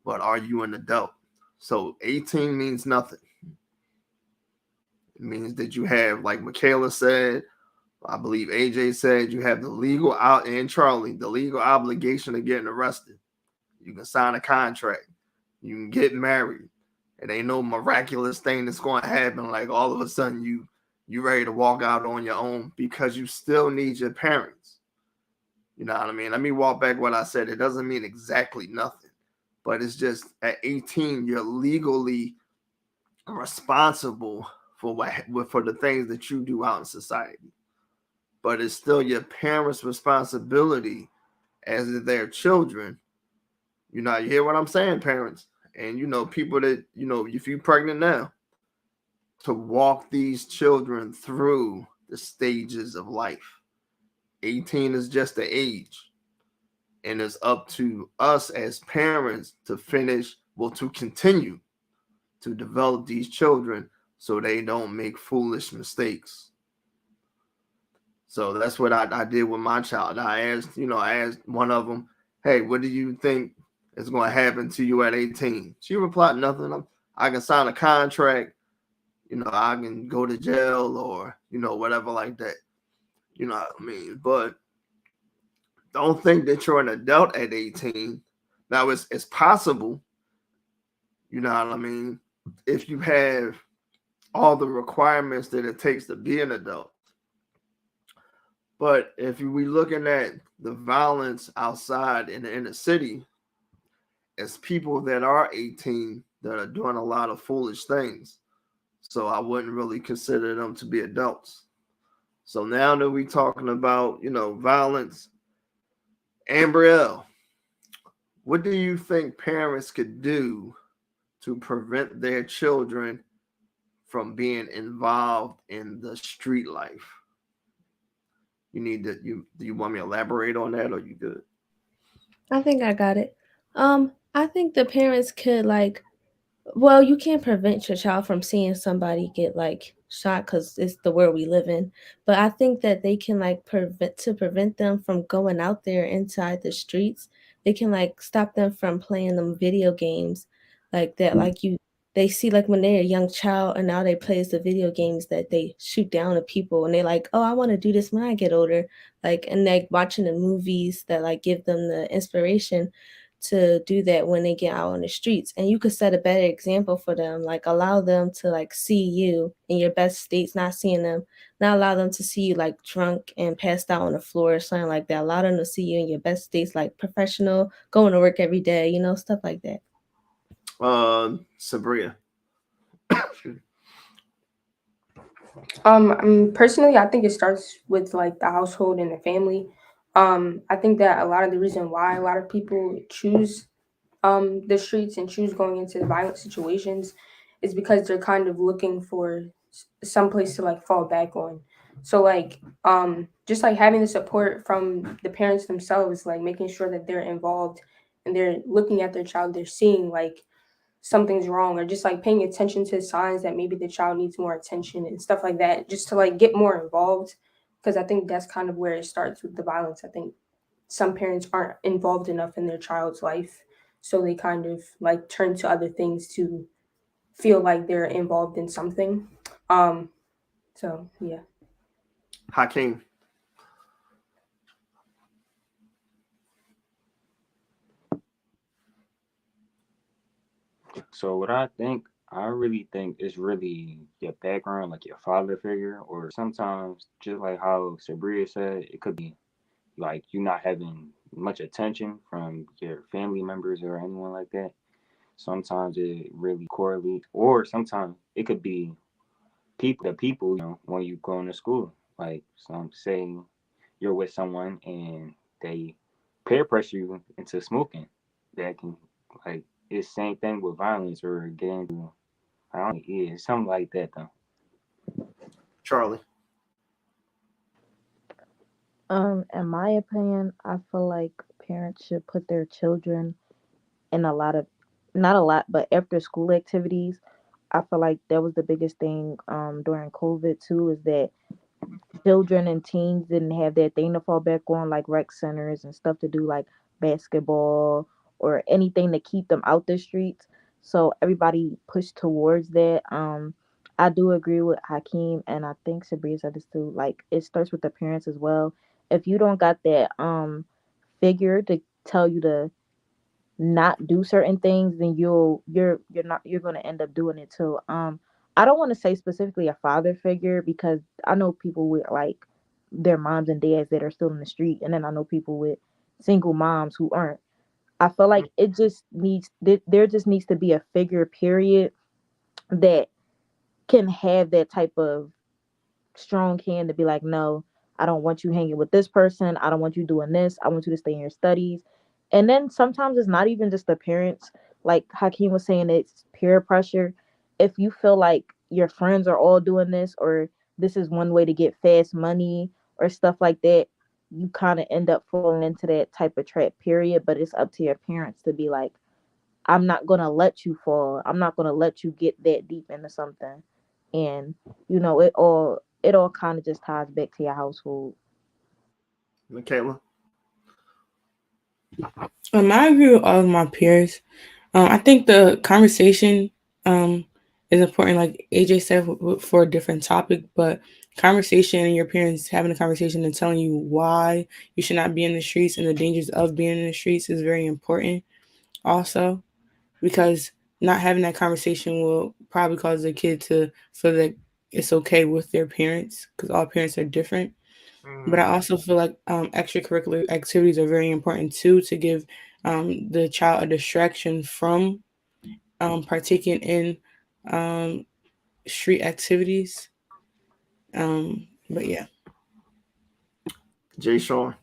But are you an adult? So 18 means nothing. It means that you have, like Michaela said, I believe AJ said, you have the legal out and Charlie, the legal obligation of getting arrested. You can sign a contract. You can get married. It ain't no miraculous thing that's going to happen. Like all of a sudden you ready to walk out on your own, because you still need your parents. You know what I mean? Let me walk back what I said. It doesn't mean exactly nothing, but it's just at 18 you're legally responsible for the things that you do out in society. But it's still your parents' responsibility as their children. You hear what I'm saying, parents? And people that, if you're pregnant now, to walk these children through the stages of life. 18 is just the age. and it's up to us as parents to finish, well, to continue to develop these children so they don't make foolish mistakes. So that's what I did with my child. I asked one of them, "Hey, what do you think is going to happen to you at 18?" She replied, "Nothing. I can sign a contract. I can go to jail or whatever like that. You know what I mean? But don't think that you're an adult at 18. Now it's possible. You know what I mean? If you have all the requirements that it takes to be an adult. But if we looking at the violence outside in the inner city, it's people that are 18 that are doing a lot of foolish things. So I wouldn't really consider them to be adults. So now that we're talking about, violence, Ambrielle, what do you think parents could do to prevent their children from being involved in the street life? Do you want me to elaborate on that or you good? I think I got it. I think the parents could like, well, you can't prevent your child from seeing somebody get like shot because it's the world we live in. But I think that they can like prevent them from going out there inside the streets. They can like stop them from playing them video games like that. Like they see like when they're a young child and now they play the video games that they shoot down at people and they like, oh, I want to do this when I get older. Like and like watching the movies that like give them the inspiration to do that when they get out on the streets, and you could set a better example for them, like allow them to like see you in your best states, not seeing them, not allow them to see you like drunk and passed out on the floor or something like that. Allow them to see you in your best states, like professional, going to work every day, stuff like that. Sabria. Personally, I think it starts with like the household and the family. I think that a lot of the reason why a lot of people choose the streets and choose going into violent situations is because they're kind of looking for some place to like fall back on. So like just like having the support from the parents themselves, like making sure that they're involved and they're looking at their child, they're seeing like something's wrong or just like paying attention to signs that maybe the child needs more attention and stuff like that, just to like get more involved, because I think that's kind of where it starts with the violence. I think some parents aren't involved enough in their child's life, so they kind of like turn to other things to feel like they're involved in something. um so yeah. Hakeem. So what I really think is really your background, like your father figure, or sometimes just like how Sabria said, it could be like you not having much attention from your family members or anyone like that. Sometimes it really correlates, or sometimes it could be people, when you go into school. Like some saying you're with someone and they peer pressure you into smoking. That can like it's same thing with violence or getting to I don't know, yeah, something like that though. Charlie. In my opinion, I feel like parents should put their children in a lot of, not a lot, but after school activities. I feel like that was the biggest thing during COVID too, is that children and teens didn't have that thing to fall back on, like rec centers and stuff to do, like basketball or anything to keep them out the streets. So everybody pushed towards that. I do agree with Hakeem, and I think Sabria said this too. Like it starts with the parents as well. If you don't got that figure to tell you to not do certain things, then you're gonna end up doing it too. I don't want to say specifically a father figure because I know people with like their moms and dads that are still in the street, and then I know people with single moms who aren't. I feel like it just there just needs to be a figure period that can have that type of strong hand to be like, no, I don't want you hanging with this person. I don't want you doing this. I want you to stay in your studies. And then sometimes it's not even just the parents. Like Hakeem was saying, it's peer pressure. If you feel like your friends are all doing this, or this is one way to get fast money or stuff like that, you kind of end up falling into that type of trap, period. But it's up to your parents to be like, I'm not gonna let you fall. I'm not gonna let you get that deep into something. And it all kind of just ties back to your household. Michaela. I agree with all of my peers. I think the conversation um, is important, like AJ said, for a different topic, but conversation and your parents having a conversation and telling you why you should not be in the streets and the dangers of being in the streets is very important also, because not having that conversation will probably cause the kid to feel that it's okay with their parents because all parents are different. But I Mm, also feel like extracurricular activities are very important too to give the child a distraction from partaking in um, street activities. But yeah. Jay Sean.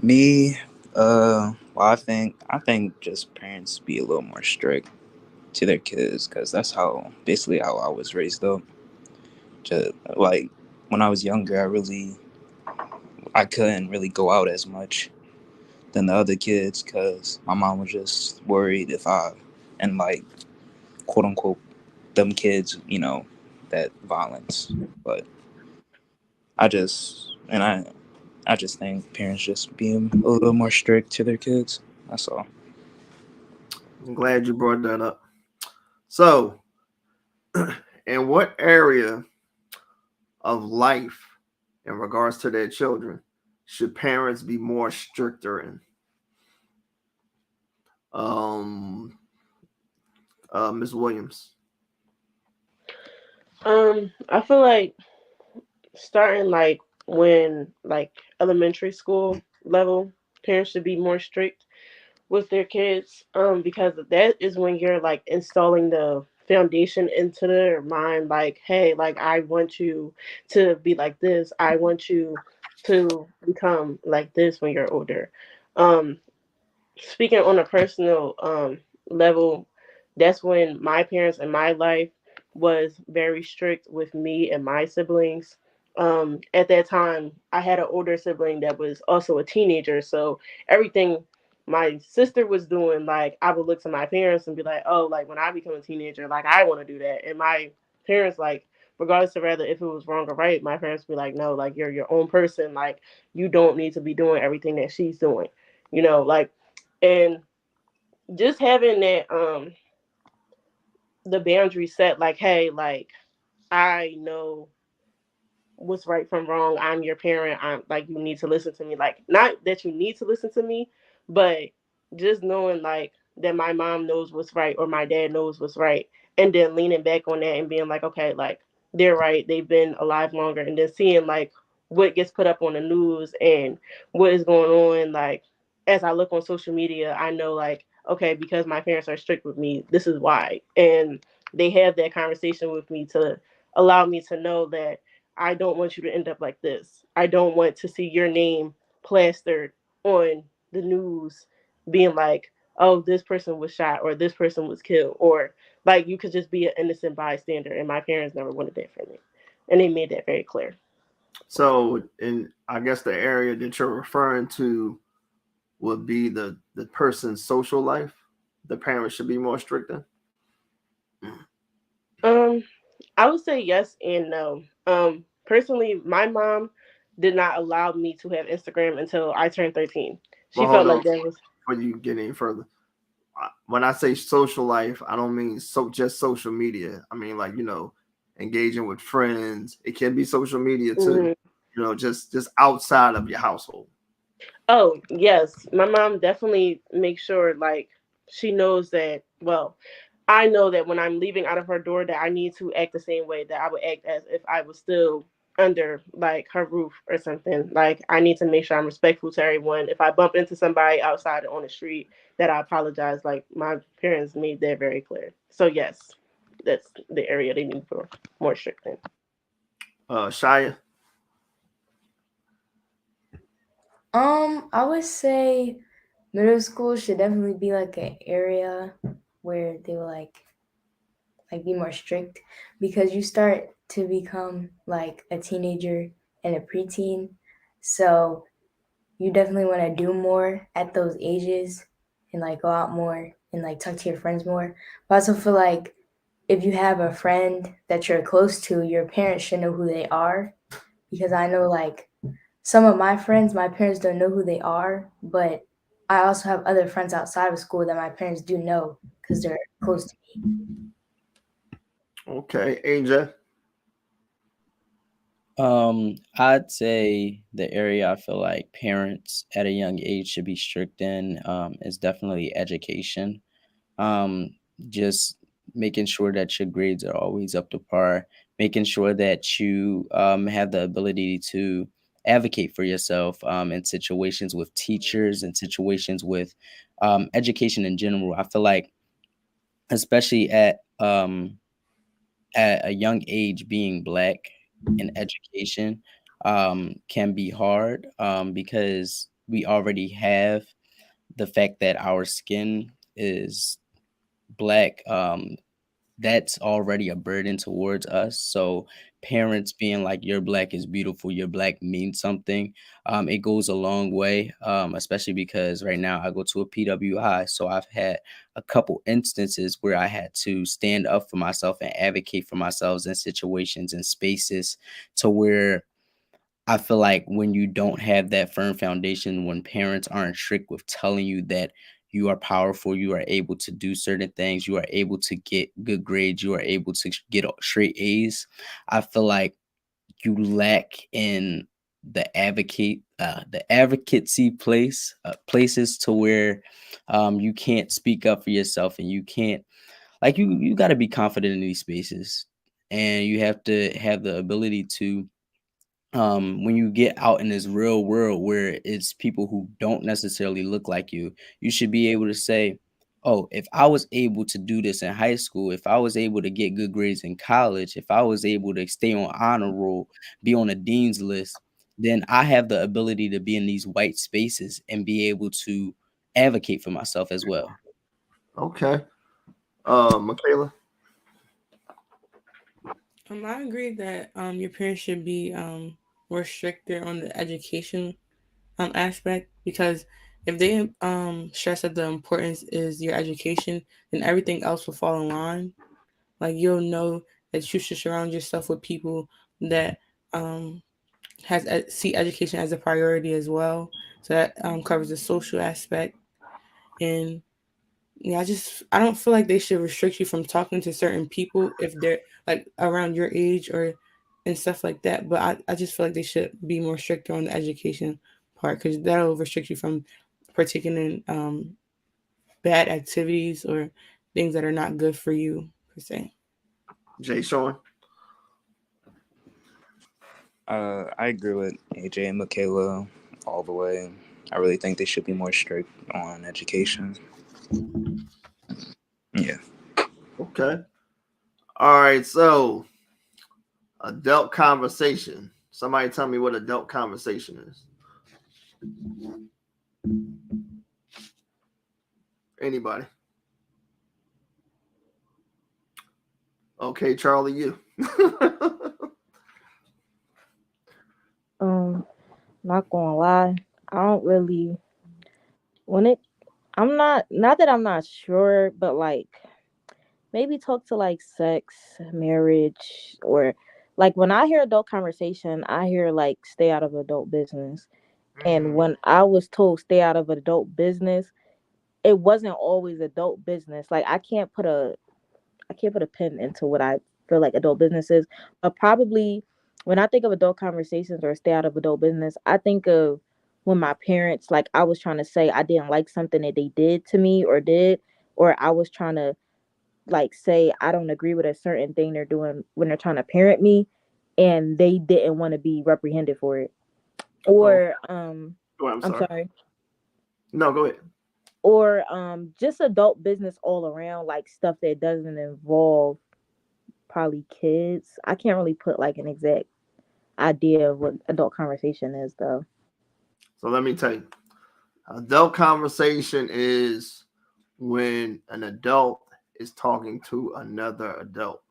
Me, well, I think just parents be a little more strict to their kids because that's how basically how I was raised up. Just like when I was younger, I couldn't really go out as much than the other kids because my mom was just worried if I and like quote unquote them kids, that violence. But I just think parents just being a little more strict to their kids. That's all. I'm glad you brought that up. So, in what area of life, in regards to their children, should parents be more stricter in? Um, Ms. Williams. I feel like starting like when like elementary school level, parents should be more strict with their kids, because that is when you're like installing the foundation into their mind, like, hey, like I want you to be like this, I want you to become like this when you're older. um Speaking on a personal level, that's when my parents in my life was very strict with me and my siblings. At that time, I had an older sibling that was also a teenager, so everything my sister was doing, like I would look to my parents and be like, "Oh, like when I become a teenager, like I want to do that." And my parents, like, regardless of whether if it was wrong or right, my parents would be like, "No, like you're your own person. Like you don't need to be doing everything that she's doing." Like, and just having that the boundary set, like, hey, like I know what's right from wrong. I'm your parent. I'm like, you need to listen to me. Like, not that you need to listen to me, but just knowing like that my mom knows what's right or my dad knows what's right, and then leaning back on that and being like, okay, like they're right. They've been alive longer, and then seeing like what gets put up on the news and what is going on. Like, as I look on social media, I know like, okay, because my parents are strict with me, this is why, and they have that conversation with me to allow me to know that I don't want you to end up like this. I don't want to see your name plastered on the news being like, oh, this person was shot or this person was killed, or like you could just be an innocent bystander. And my parents never wanted that for me. And they made that very clear. So, in I guess the area that you're referring to would be the person's social life. The parents should be more strict in. Um, I would say yes and no. Personally, my mom did not allow me to have Instagram until I turned 13. But She hold felt on like that was. before you get any further. When I say social life, I don't mean just social media. I mean like engaging with friends. It can be social media too. Mhm. Just outside of your household. Oh, yes. My mom definitely makes sure like she knows that, well, I know that when I'm leaving out of her door that I need to act the same way that I would act as if I was still under like her roof or something. Like I need to make sure I'm respectful to everyone. If I bump into somebody outside or on the street, that I apologize. Like my parents made that very clear. So yes, that's the area they need for more strict in. Shia. I would say middle school should definitely be like an area where they will like be more strict, because you start to become like a teenager and a preteen. So you definitely want to do more at those ages and like go out more and like talk to your friends more. But I also feel like if you have a friend that you're close to, your parents should know who they are. Because I know like some of my friends, my parents don't know who they are, but I also have other friends outside of school that my parents do know because they're close to me. Okay, AJ. I'd say the area I feel like parents at a young age should be strict in is definitely education. Um, just making sure that your grades are always up to par, making sure that you have the ability to advocate for yourself in situations with teachers and situations with education in general. I feel like, especially at a young age, being black in education can be hard because we already have the fact that our skin is black. That's already a burden towards us. So parents being like, "Your black is beautiful, your black means something," it goes a long way. Especially because right now I go to a PWI, so I've had a couple instances where I had to stand up for myself and advocate for myself in situations and spaces to where I feel like when you don't have that firm foundation, when parents aren't strict with telling you that you are powerful, you are able to do certain things, you are able to get good grades, you are able to get straight A's, I feel like you lack in the advocacy places to where you can't speak up for yourself and you can't like you got to be confident in these spaces and you have to have the ability to when you get out in this real world where it's people who don't necessarily look like you should be able to say, oh, if I was able to do this in high school, if I was able to get good grades in college, if I was able to stay on honor roll, be on a dean's list, then I have the ability to be in these white spaces and be able to advocate for myself as well. Okay. Michaela. I agree that your parents should be more stricter on the education aspect because if they stress that the importance is your education, then everything else will fall in line. Like you'll know that you should surround yourself with people that see education as a priority as well. So that covers the social aspect. And yeah, I don't feel like they should restrict you from talking to certain people if they're like around your age or and stuff like that. But I just feel like they should be more stricter on the education part because that'll restrict you from partaking in bad activities or things that are not good for you per se. Jay Sean. I agree with AJ and Michaela all the way. I really think they should be more strict on education. Yeah. Okay. All right. So, adult conversation. Somebody tell me what adult conversation is. Anybody? Okay, Charlie, you. Um, not gonna lie, I don't really when it. I'm not that I'm not sure, but like maybe talk to like sex, marriage, or like when I hear adult conversation, I hear like stay out of adult business. And when I was told stay out of adult business, it wasn't always adult business. Like I can't put a pin into what I feel like adult business is. But probably when I think of adult conversations or stay out of adult business, I think of when my parents, like I was trying to say I didn't like something that they did to me or did, or I was trying to like say I don't agree with a certain thing they're doing when they're trying to parent me and they didn't want to be reprehended for it. Oh, Or go ahead, I'm I'm sorry. sorry. No, go ahead. Or just adult business all around, like stuff that doesn't involve probably kids. I can't really put like an exact idea of what adult conversation is though. So let me tell you. Adult conversation is when an adult is talking to another adult.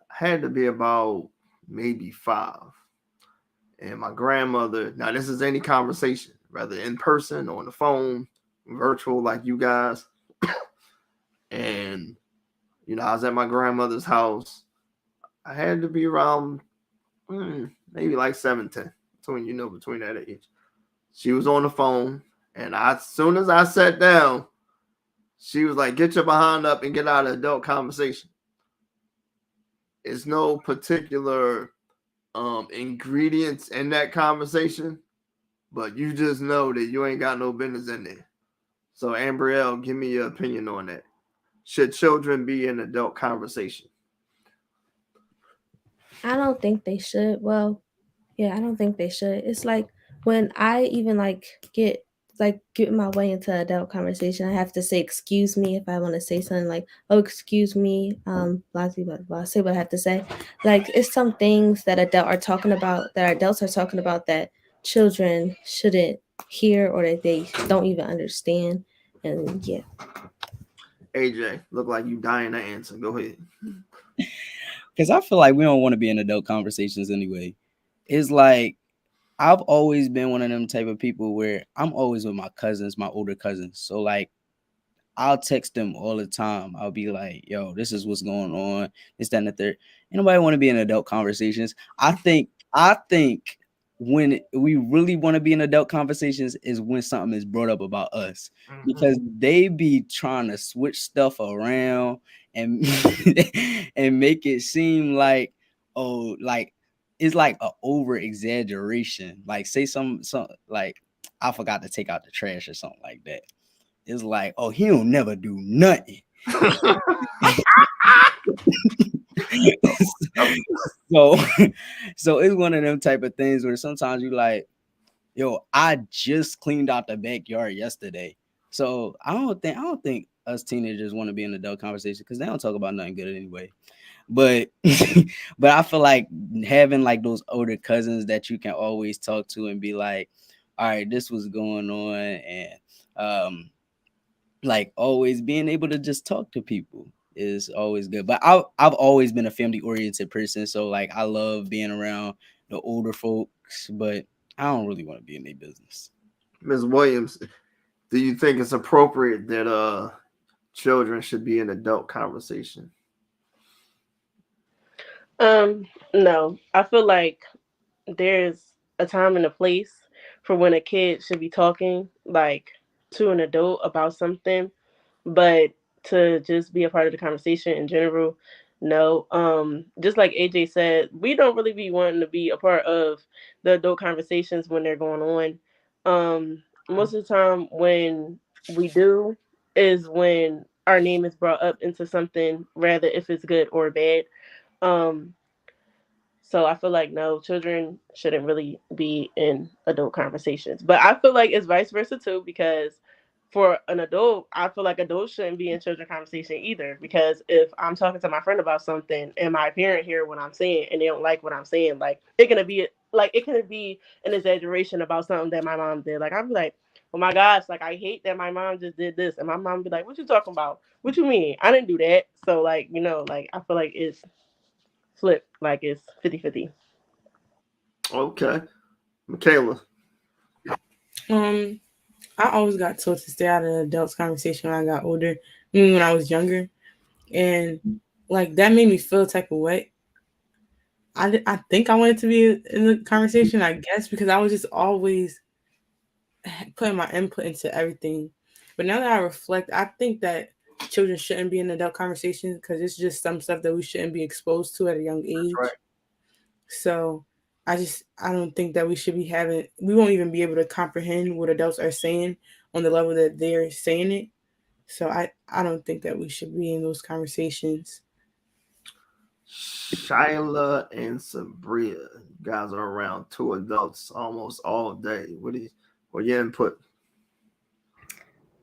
Had to be about maybe 5. And my grandmother, now this is any conversation, whether in person or on the phone, virtual like you guys. And, I was at my grandmother's house. I had to be around maybe like 7, 10, between that age. She was on the phone, and as soon as I sat down, she was like, "Get your behind up and get out of adult conversation." It's no particular ingredients in that conversation, but you just know that you ain't got no business in there. So, Ambrielle, give me your opinion on that. Should children be in adult conversation? I don't think they should. Well, yeah, I don't think they should. It's like when I even get my way into adult conversation, I have to say excuse me if I want to say something like, oh, excuse me, blah blah blah blah. Say what I have to say. Like it's some things that adults are talking about that children shouldn't hear or that they don't even understand. And yeah. AJ, look like you dying to answer. Go ahead. Because I feel like we don't want to be in adult conversations anyway. It's like I've always been one of them type of people where I'm always with my cousins, my older cousins. So like I'll text them all the time. I'll be like, yo, this is what's going on. This, that, and the third. Anybody want to be in adult conversations? I think when we really want to be in adult conversations is when something is brought up about us. Because they be trying to switch stuff around and and make it seem like, oh, like it's like a over exaggeration. Like say some like I forgot to take out the trash or something like that. It's like, oh, he don't never do nothing. so so it's one of them type of things where sometimes you like, yo, I just cleaned out the backyard yesterday. So I don't think us teenagers want to be in adult conversation because they don't talk about nothing good anyway. But but I feel like having like those older cousins that you can always talk to and be like, all right, this was going on, and like always being able to just talk to people is always good. But I've always been a family oriented person, so like I love being around the older folks, but I don't really want to be in their business. Ms. Williams, do you think it's appropriate that children should be in adult conversation? No, I feel like there's a time and a place for when a kid should be talking like to an adult about something, but to just be a part of the conversation in general, no. Just like AJ said, we don't really be wanting to be a part of the adult conversations when they're going on. Most of the time when we do is when our name is brought up into something, rather if it's good or bad. Um, so I feel like no, children shouldn't really be in adult conversations. But I feel like it's vice versa too, because for an adult, I feel like adults shouldn't be in children conversation either. Because if I'm talking to my friend about something and my parent hear what I'm saying and they don't like what I'm saying, it can be an exaggeration about something that my mom did. Like I'm like, oh my gosh, like I hate that my mom just did this, and my mom be like, what you talking about? What you mean? I didn't do that. So like like I feel like it's flip, like it's 50-50. Okay. Michaela. Um, I always got told to stay out of the adults conversation when I got older, even when I was younger, and like that made me feel a type of way. I think I wanted to be in the conversation, I guess, because I was just always putting my input into everything. But now that I reflect, I think that children shouldn't be in adult conversations because it's just some stuff that we shouldn't be exposed to at a young age. So I don't think that we should be having we won't even be able to comprehend what adults are saying on the level that they're saying it. So I don't think that we should be in those conversations. Shyla and Sabria. You guys are around two adults almost all day. What your input?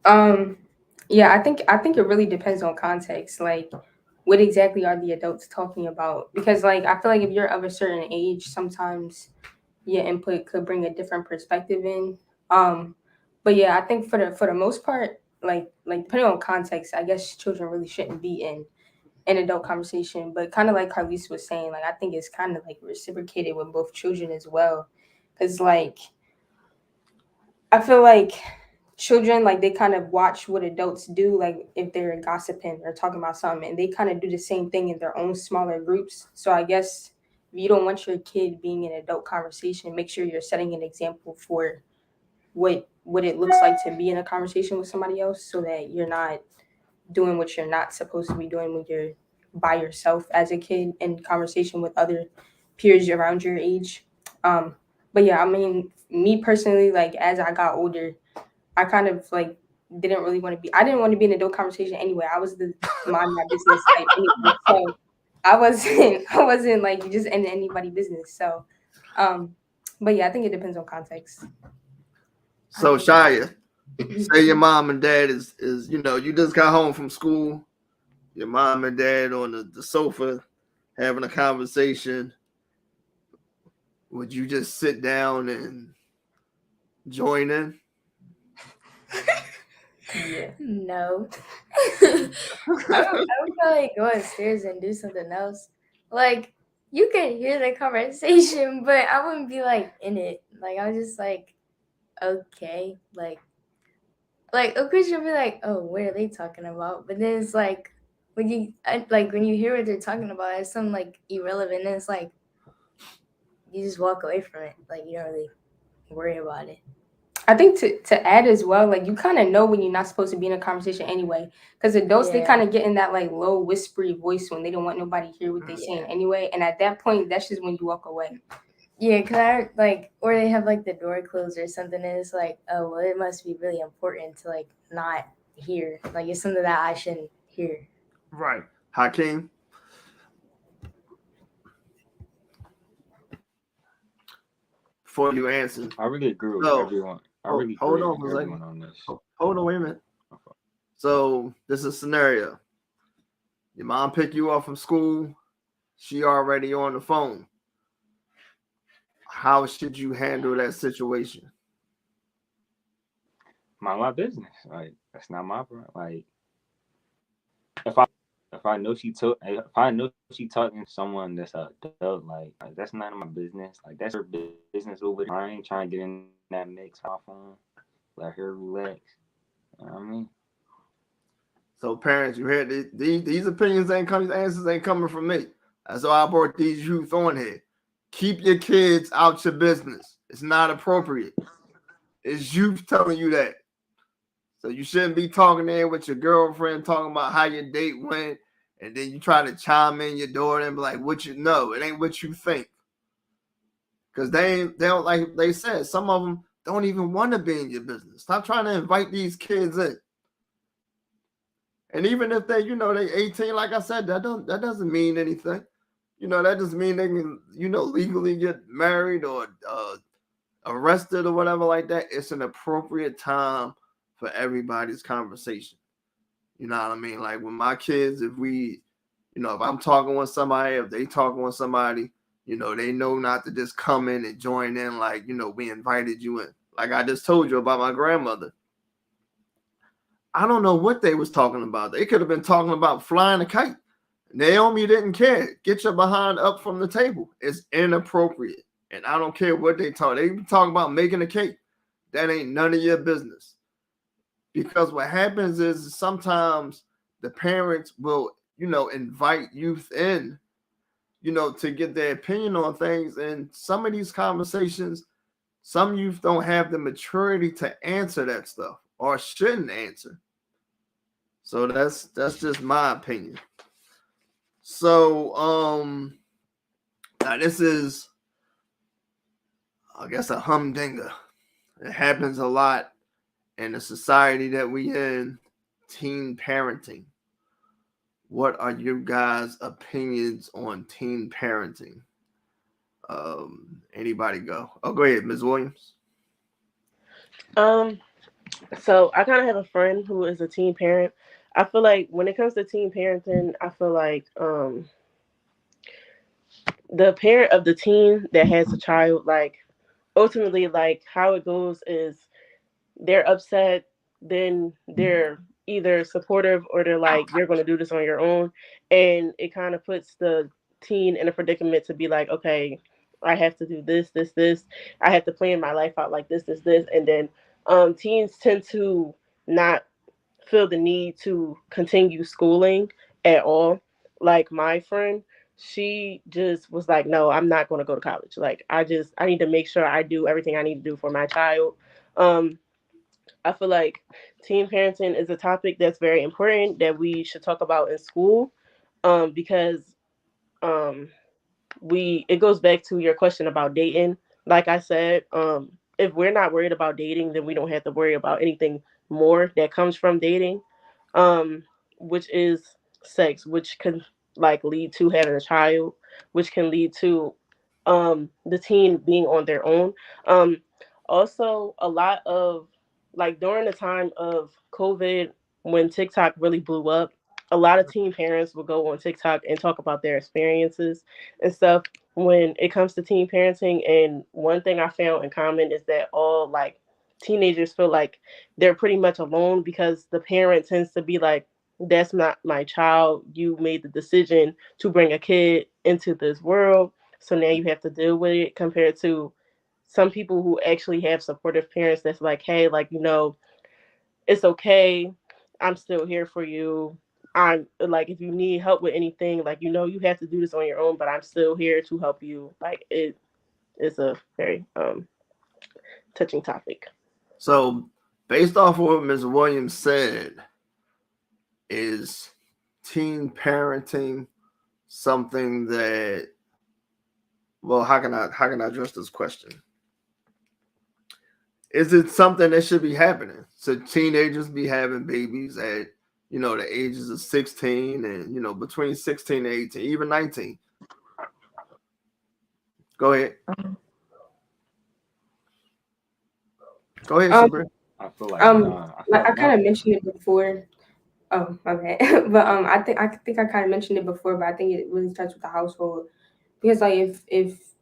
Um, yeah, I think it really depends on context. Like, what exactly are the adults talking about? Because like I feel like if you're of a certain age, sometimes your input could bring a different perspective in. Um, but yeah, I think for the most part, like depending on context, I guess children really shouldn't be in an adult conversation. But kind of like Carlise was saying, like I think it's kind of like reciprocated with both children as well, because like I feel like children like they kind of watch what adults do, like if they're gossiping or talking about something, and they kind of do the same thing in their own smaller groups. So I guess if you don't want your kid being in an adult conversation, make sure you're setting an example for what it looks like to be in a conversation with somebody else, so that you're not doing what you're not supposed to be doing when you're by yourself as a kid in conversation with other peers around your age. Um, but yeah, I mean, me personally, like as I got older, I kind of like didn't really want to be. I didn't want to be in adult conversation anyway. I was the mind my business type anyway, so I wasn't. I wasn't like just in anybody's business. So, um, but yeah, I think it depends on context. So Shia, say your mom and dad is you just got home from school, your mom and dad on the sofa having a conversation. Would you just sit down and join in? Yeah. No. I would probably go upstairs and do something else. Like, you can hear the conversation, but I wouldn't be like in it. Like, I was just like, okay. Like of course you'll be like, oh, what are they talking about? But then it's like when you hear what they're talking about, it's something like irrelevant. And it's like you just walk away from it. Like you don't really worry about it. I think to add as well, like you kind of know when you're not supposed to be in a conversation anyway, because adults they kind of get in that like low whispery voice when they don't want nobody to hear what they're saying anyway, and at that point, that's just when you walk away. Yeah, cause I like, or they have like the door closed or something, and it's like, oh well, it must be really important to like not hear. Like it's something that I shouldn't hear. Right, Hakeem. Before you answer, I really agree with everyone. I really hold agree on with for a everyone second. on this. Hold on, wait a minute. So this is a scenario. Your mom picked you up from school. She already on the phone. How should you handle that situation? Mind my business. Like that's not my problem. Like if I know she talking to someone that's an adult, like that's none of my business. Like that's her business over there. I ain't trying to get in that mix on my phone. Let her relax. You know what I mean? So parents, you hear these opinions ain't coming, these answers ain't coming from me. That's why I brought these youth on here. Keep your kids out your business. It's not appropriate. It's youth telling you that. So you shouldn't be talking there with your girlfriend talking about how your date went, and then you try to chime in your daughter and be like, "What you know? It ain't what you think." Because they don't, like they said, some of them don't even want to be in your business. Stop trying to invite these kids in. And even if they 18, like I said, that doesn't mean anything. That doesn't mean they can, legally get married or arrested or whatever like that. It's an appropriate time for everybody's conversation. You know what I mean? Like with my kids, if I'm talking with somebody, if they talking with somebody, they know not to just come in and join in like, we invited you in. Like I just told you about my grandmother. I don't know what they was talking about. They could have been talking about flying a kite. Naomi didn't care. Get your behind up from the table. It's inappropriate. And I don't care what they talk. They talking about making a cake. That ain't none of your business. Because what happens is sometimes the parents will, invite youth in, to get their opinion on things. And some of these conversations, some youth don't have the maturity to answer that stuff or shouldn't answer. So that's just my opinion. So now this is, I guess, a humdinger. It happens a lot in the society that we in, teen parenting. What are you guys' opinions on teen parenting? Anybody go? Oh, go ahead, Ms. Williams. So I kind of have a friend who is a teen parent. I feel like when it comes to teen parenting, I feel like the parent of the teen that has a child, like ultimately, like how it goes is they're upset, then they're either supportive or they're like, you're going to do this on your own. And it kind of puts the teen in a predicament to be like, okay, I have to do this, this, this. I have to plan my life out like this. And then teens tend to not feel the need to continue schooling at all. Like my friend, she just was like, no, I'm not going to go to college. Like, I need to make sure I do everything I need to do for my child. Um, I feel like teen parenting is a topic that's very important that we should talk about in school, because um, we it goes back to your question about dating. Like I said, if we're not worried about dating, then we don't have to worry about anything more that comes from dating, um, which is sex, which can like lead to having a child, which can lead to the teen being on their own. Um, Also, a lot of like during the time of COVID, when TikTok really blew up, a lot of teen parents will go on TikTok and talk about their experiences and stuff when it comes to teen parenting. And one thing I found in common is that all like teenagers feel like they're pretty much alone because the parent tends to be like, that's not my child. You made the decision to bring a kid into this world. So now you have to deal with it, compared to some people who actually have supportive parents that's like, hey, like, it's okay. I'm still here for you. I'm like, if you need help with anything, like, you have to do this on your own, but I'm still here to help you. Like, it is a very touching topic. So, based off of what Ms. Williams said, is teen parenting something that, well, how can I address this question? Is it something that should be happening? Should teenagers be having babies at the ages of 16 and between 16 and 18, even 19? Go ahead. Go ahead, Um, Sabrina. I feel like like I no. kind of mentioned it before. Oh, my bad. But I think I kind of mentioned it before, but I think it really starts with the household because like if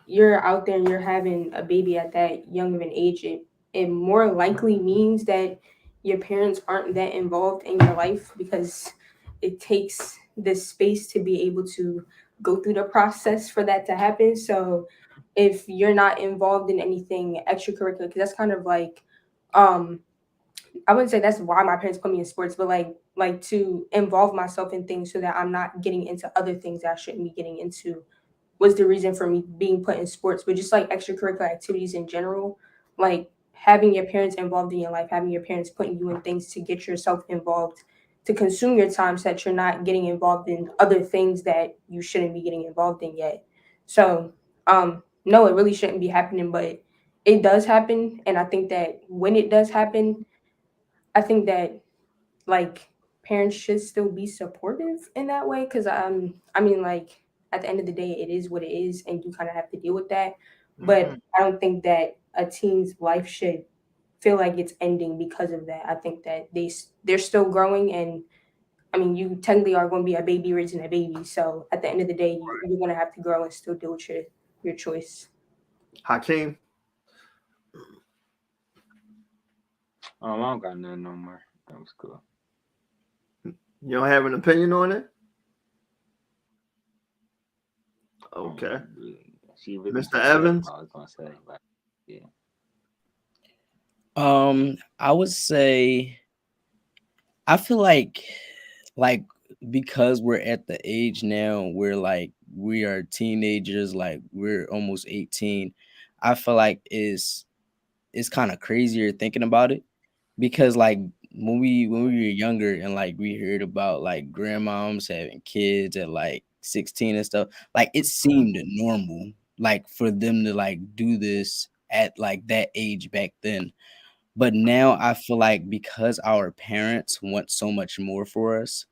you're out there and you're having a baby at that young of an age, it more likely means that your parents aren't that involved in your life because it takes this space to be able to go through the process for that to happen. So if you're not involved in anything extracurricular, because that's kind of like, um, I wouldn't say that's why my parents put me in sports, but like to involve myself in things so that I'm not getting into other things that I shouldn't be getting into was the reason for me being put in sports, but just like extracurricular activities in general, like having your parents involved in your life, having your parents putting you in things to get yourself involved, to consume your time so that you're not getting involved in other things that you shouldn't be getting involved in yet. So, no, it really shouldn't be happening, but it does happen. And I think that when it does happen, I think that like parents should still be supportive in that way because I mean like at the end of the day it is what it is and you kind of have to deal with that, but Mhm. I don't think that a teen's life should feel like it's ending because of that. I think that they're still growing, and I mean you technically are going to be a baby raising a baby, so at the end of the day you're going to have to grow and still deal with your choice. Hakeem, I don't got nothing no more. That was cool. you don't have an opinion on it? Okay. Really, she really Mr. just said Evans? what I was gonna say. Like, yeah. I would say I feel like because we're at the age now where like we are teenagers, like we're almost 18. I feel like it's kind of crazier thinking about it because like when we were younger and like we heard about like grandmoms having kids at like 16 and stuff, like it seemed normal like for them to like do this at like that age back then. But now I feel like because our parents want so much more for us,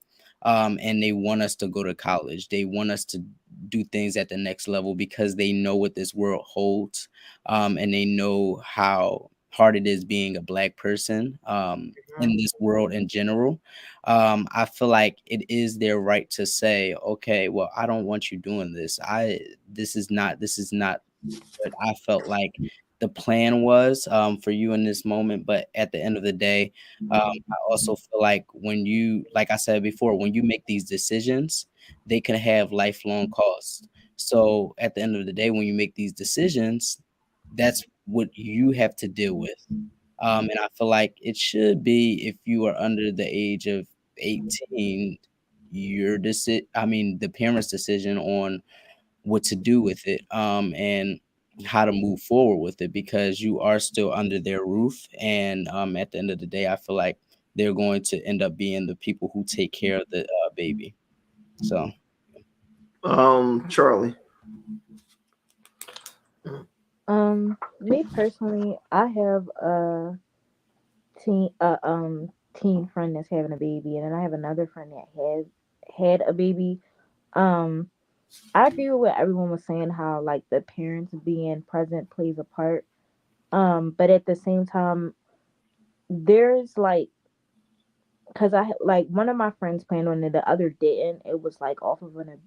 and they want us to go to college, they want us to do things at the next level because they know what this world holds, and they know how hard it is being a black person, in this world in general. I feel like it is their right to say, okay, well, I don't want you doing this. This is not what I felt like the plan was for you in this moment. But at the end of the day, I also feel like when you, like I said before, when you make these decisions, they can have lifelong costs. So at the end of the day, when you make these decisions, that's what you have to deal with. And I feel like it should be, if you are under the age of 18, the parents' decision on what to do with it, and how to move forward with it, because you are still under their roof. And at the end of the day, I feel like they're going to end up being the people who take care of the baby. So Charlie. Me personally, I have teen teen friend that's having a baby, and then I have another friend that has had a baby. Um, I agree with what everyone was saying, how like the parents being present plays a part. But at the same time, there's like, cause like one of my friends planned on it, the other didn't. It was like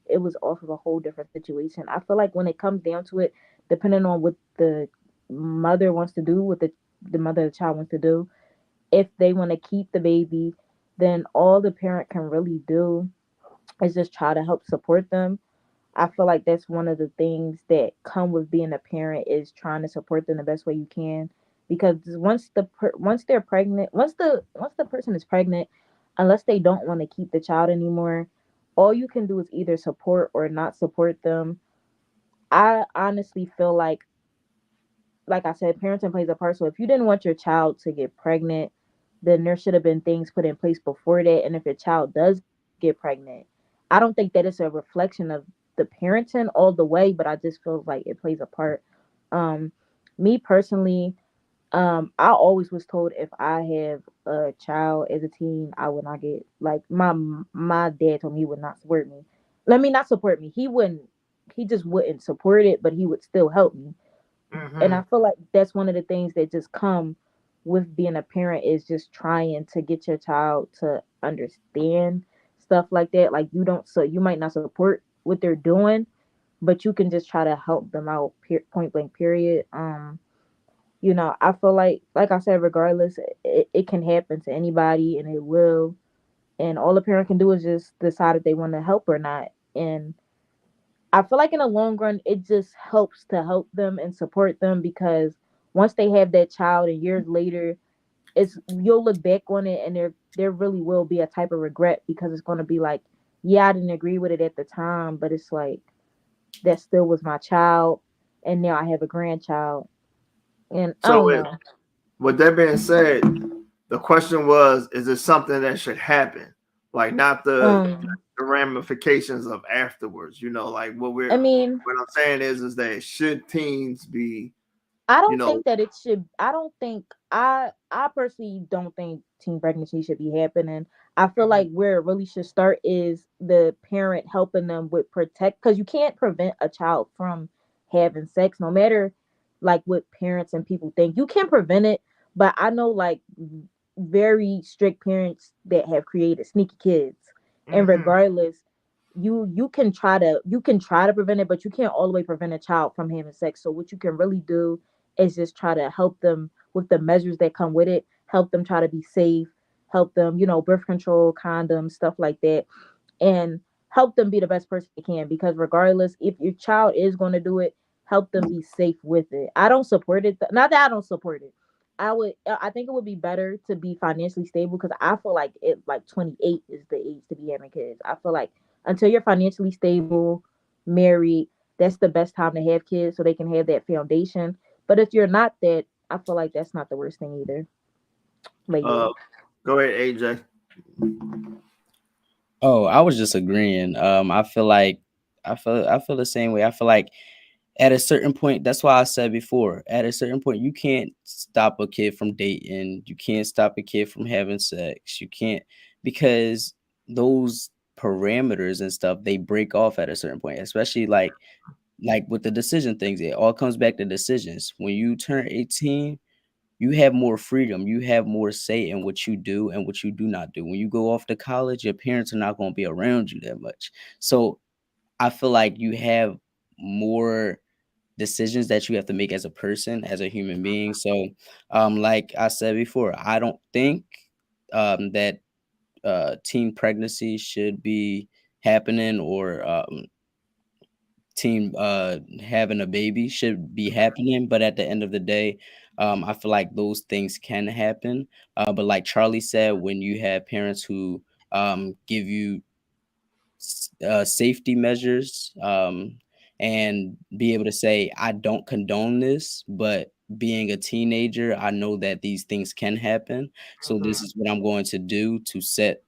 it was off of a whole different situation. I feel like when it comes down to it, depending on what the mother wants to do, what the mother of the child wants to do, if they want to keep the baby, then all the parent can really do is just try to help support them. I feel like that's one of the things that come with being a parent, is trying to support them the best way you can. Because once they're pregnant, once the person is pregnant, unless they don't want to keep the child anymore, all you can do is either support or not support them. I honestly feel like I said, parenting plays a part. So if you didn't want your child to get pregnant, then there should have been things put in place before that. And if your child does get pregnant, I don't think that it's a reflection of the parenting all the way, but I just feel like it plays a part. Um, Me personally, I always was told if I have a child as a teen, I would not get, like, my dad told me he would not support me. Let me not support me. He wouldn't. He just wouldn't support it, but he would still help me. And I Mm-hmm. feel like that's one of the things that just come with being a parent, is just trying to get your child to understand stuff like that. Like, you don't, so you might not support what they're doing, but you can just try to help them out, point blank period. I feel like I said, regardless, it can happen to anybody, and it will. And all the parent can do is just decide if they want to help or not. And I feel like in the long run, it just helps to help them and support them, because once they have that child and years later, it's you'll look back on it, and there really will be a type of regret, because it's going to be like, yeah, I didn't agree with it at the time, but it's like that still was my child, and now I have a grandchild, and I So don't know. with that being said, the question was, is it something that should happen? Like, not Um, the ramifications of afterwards. Like I mean, what I'm saying is that should teens be, I you don't know, think that it should. I don't think I personally don't think teen pregnancy should be happening. I feel mhm, like where it really should start is the parent helping them with protect, because you can't prevent a child from having sex, no matter like what parents and people think. You can prevent it, but I know like very strict parents that have created sneaky kids, and mhm. regardless, you can try to prevent it, but you can't all the way prevent a child from having sex. So what you can really do is just try to help them with the measures that come with it, help them try to be safe, help them, birth control, condoms, stuff like that, and help them be the best person they can. Because regardless, if your child is going to do it, help them be safe with it. I don't support it. Not that I don't support it. I think it would be better to be financially stable, because I feel like it like 28 is the age to be having kids. I feel like until you're financially stable, married, that's the best time to have kids, so they can have that foundation. But if you're not that, I feel like that's not the worst thing either. But yeah. uh, Go ahead, AJ. Oh, I was just agreeing. I feel like I feel the same way. I feel like at a certain point, that's why I said before, at a certain point, you can't stop a kid from dating. You can't stop a kid from having sex. You can't, because those parameters and stuff, they break off at a certain point, especially like with the decision things. It all comes back to decisions. When you turn 18, you have more freedom. You have more say in what you do and what you do not do. When you go off to college, your parents are not going to be around you that much. So I feel like you have more decisions that you have to make as a person, as a human being. So, like I said before, I don't think that teen pregnancy should be happening, or teen having a baby should be happening. But at the end of the day, I feel like those things can happen. But like Charlie said, when you have parents who give you safety measures, and be able to say, I don't condone this, but being a teenager, I know that these things can happen. So this is what I'm going to do to set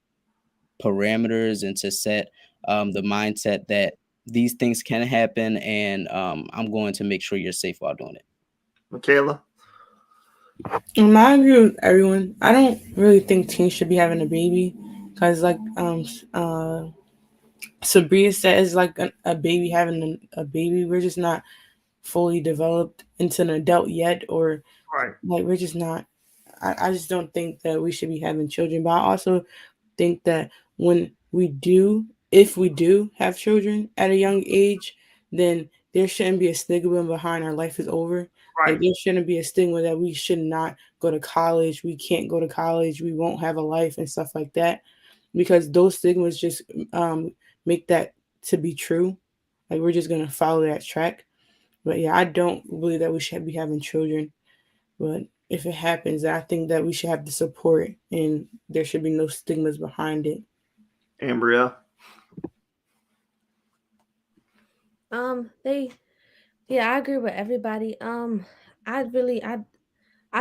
parameters and to set the mindset that these things can happen, and I'm going to make sure you're safe while doing it. Michaela? I agree with everyone. I don't really think teens should be having a baby because, like, Sabria says, like a baby having a baby, we're just not fully developed into an adult yet, or Right. like we're just not. I just don't think that we should be having children. But I also think that when we do, if we do have children at a young age, then there shouldn't be a stigma behind our life is over. Like Right. there shouldn't be a stigma that we should not go to college, we can't go to college, we won't have a life and stuff like that. Because those stigmas just make that to be true. Like we're just gonna follow that track. But yeah, I don't believe that we should be having children. But if it happens, I think that we should have the support and there should be no stigmas behind it. Ambria? They, yeah, I agree with everybody. I really, I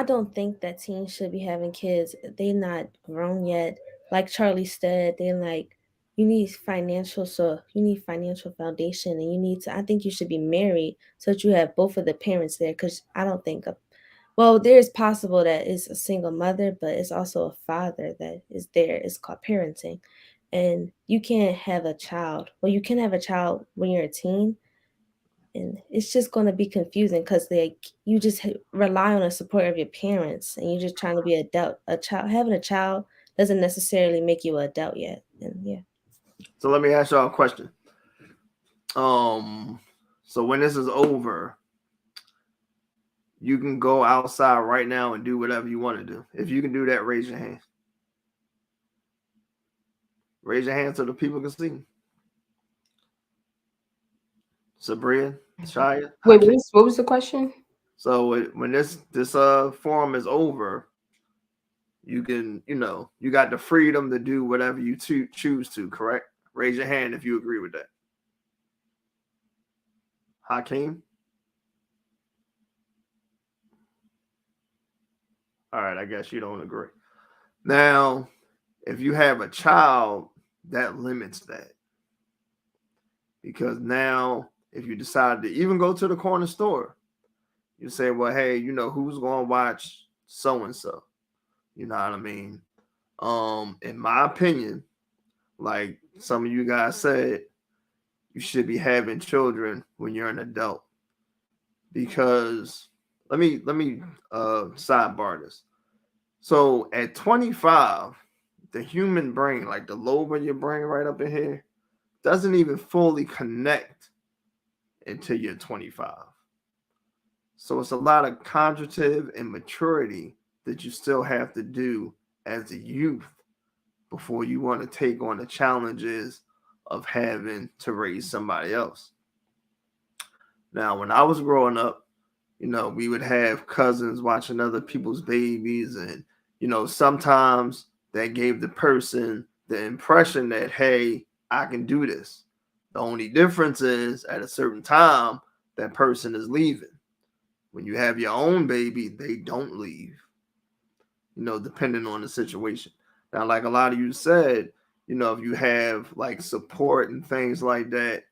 don't think that teens should be having kids. They're not grown yet. Like Charlie said, they're like, you need financial foundation, and you need to. I think you should be married so that you have both of the parents there. Because I don't think well, there's possible that it's a single mother, but it's also a father that is there. It's called parenting. And you can't have a child. Well, you can have a child when you're a teen, and it's just going to be confusing because you just rely on the support of your parents, and you're just trying to be adult. A child having a child doesn't necessarily make you an adult yet. And yeah. So let me ask y'all a question. So when this is over, you can go outside right now and do whatever you want to do. If you can do that, raise your hand. Raise your hand so the people can see. Sabria, Shia. Wait, what was the question? So when this forum is over, you can, you got the freedom to do whatever you choose to, correct? Raise your hand if you agree with that. Hakeem? All right, I guess you don't agree. Now, if you have a child, that limits that. Because now, if you decide to even go to the corner store, you say, well, hey, who's going to watch so and so? You know what I mean? In my opinion, like some of you guys said, you should be having children when you're an adult. Because let me sidebar this. So at 25, the human brain, like the lobe of your brain right up in here, doesn't even fully connect until you're 25. So it's a lot of cognitive and maturity that you still have to do as a youth before you want to take on the challenges of having to raise somebody else. Now, when I was growing up, we would have cousins watching other people's babies, and sometimes that gave the person the impression that, hey, I can do this. The only difference is at a certain time that person is leaving. When you have your own baby, they don't leave, depending on the situation. Now, like a lot of you said, if you have like support and things like that,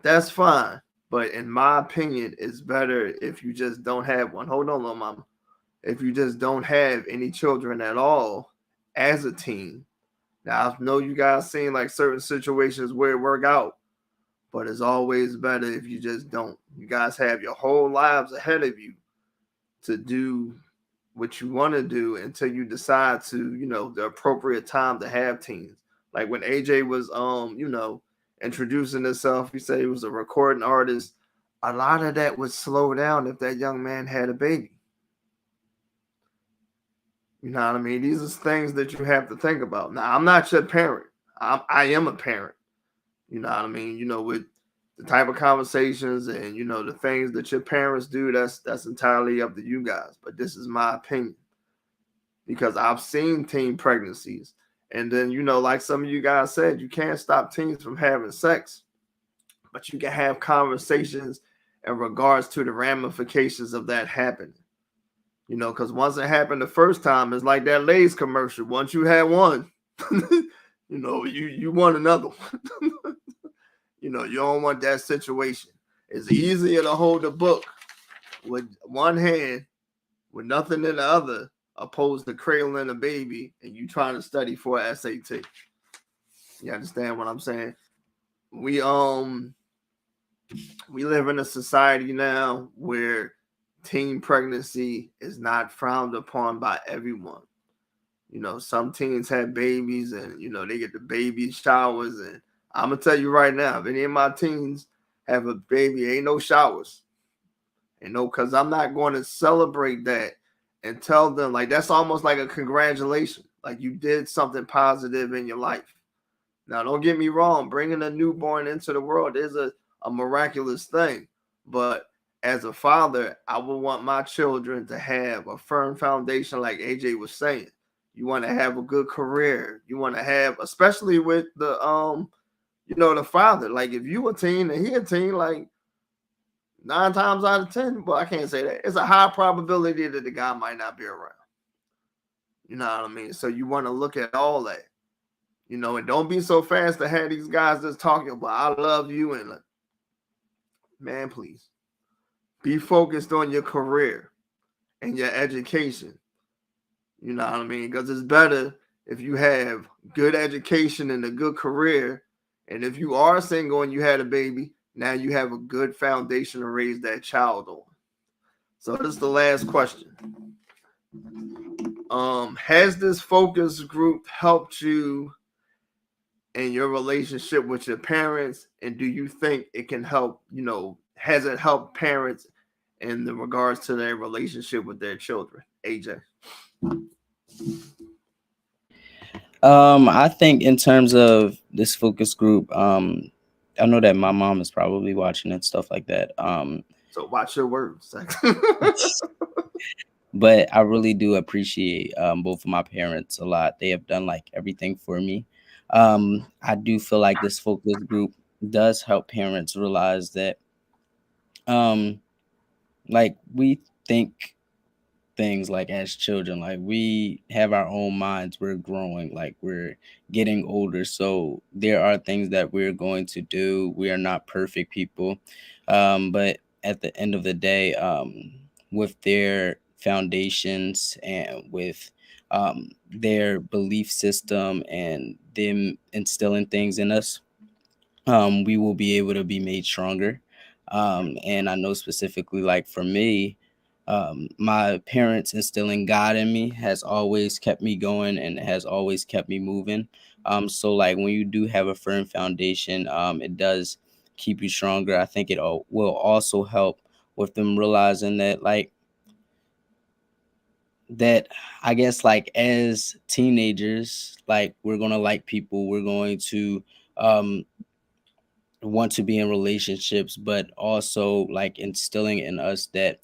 that's fine. But in my opinion, it's better if you just don't have one. Hold on, little mama. If you just don't have any children at all as a teen. Now, I know you guys seen like certain situations where it work out, but it's always better if you just don't. You guys have your whole lives ahead of you to do what you want to do until you decide to, the appropriate time to have teens. Like when AJ was introducing himself, he said he was a recording artist. a lot of that would slow down if that young man had a baby. You know what I mean? These are things that you have to think about. Now, I'm not your parent. I am a parent. You know what I mean? With the type of conversations and the things that your parents do, that's entirely up to you guys. But this is my opinion because I've seen teen pregnancies, and then like some of you guys said, you can't stop teens from having sex, but you can have conversations in regards to the ramifications of that happening. Because once it happened the first time, it's like that Lay's commercial. Once you had one, you want another one. You don't want that situation. It's easier to hold a book with one hand with nothing in the other, opposed to cradling a baby and you trying to study for a SAT. You understand what I'm saying? We live in a society now where teen pregnancy is not frowned upon by everyone. Some teens have babies and they get the baby showers, and I'm gonna tell you right now, if any of my teens have a baby, ain't no showers. Because I'm not going to celebrate that and tell them like that's almost like a congratulation. Like you did something positive in your life. Now, don't get me wrong, bringing a newborn into the world is a miraculous thing. But as a father, I would want my children to have a firm foundation, like AJ was saying. You want to have a good career. You want to have, especially with the father. Like if you a teen and he a teen, like 9 times out of 10, well, I can't say that. It's a high probability that the guy might not be around. You know what I mean? So you want to look at all that. And don't be so fast to have these guys just talking about I love you and like, man, please be focused on your career and your education. You know what I mean? Because it's better if you have good education and a good career. And if you are single and you had a baby, now you have a good foundation to raise that child on. So this is the last question. Has this focus group helped you in your relationship with your parents, and do you think it can help, has it helped parents in the regards to their relationship with their children? AJ. I think in terms of this focus group, I know that my mom is probably watching and stuff like that. So watch your words. But I really do appreciate both of my parents a lot. They have done like everything for me. I do feel like this focus group does help parents realize that like we think things like as children, like we have our own minds, we're growing, like we're getting older, so there are things that we're going to do. We are not perfect people, but at the end of the day, with their foundations and with their belief system and them instilling things in us, we will be able to be made stronger. And I know specifically, like for me, my parents instilling God in me has always kept me going and has always kept me moving. So like when you do have a firm foundation, it does keep you stronger. I think will also help with them realizing that that I guess like as teenagers, like we're gonna like people, we're going to um want to be in relationships, but also like instilling in us that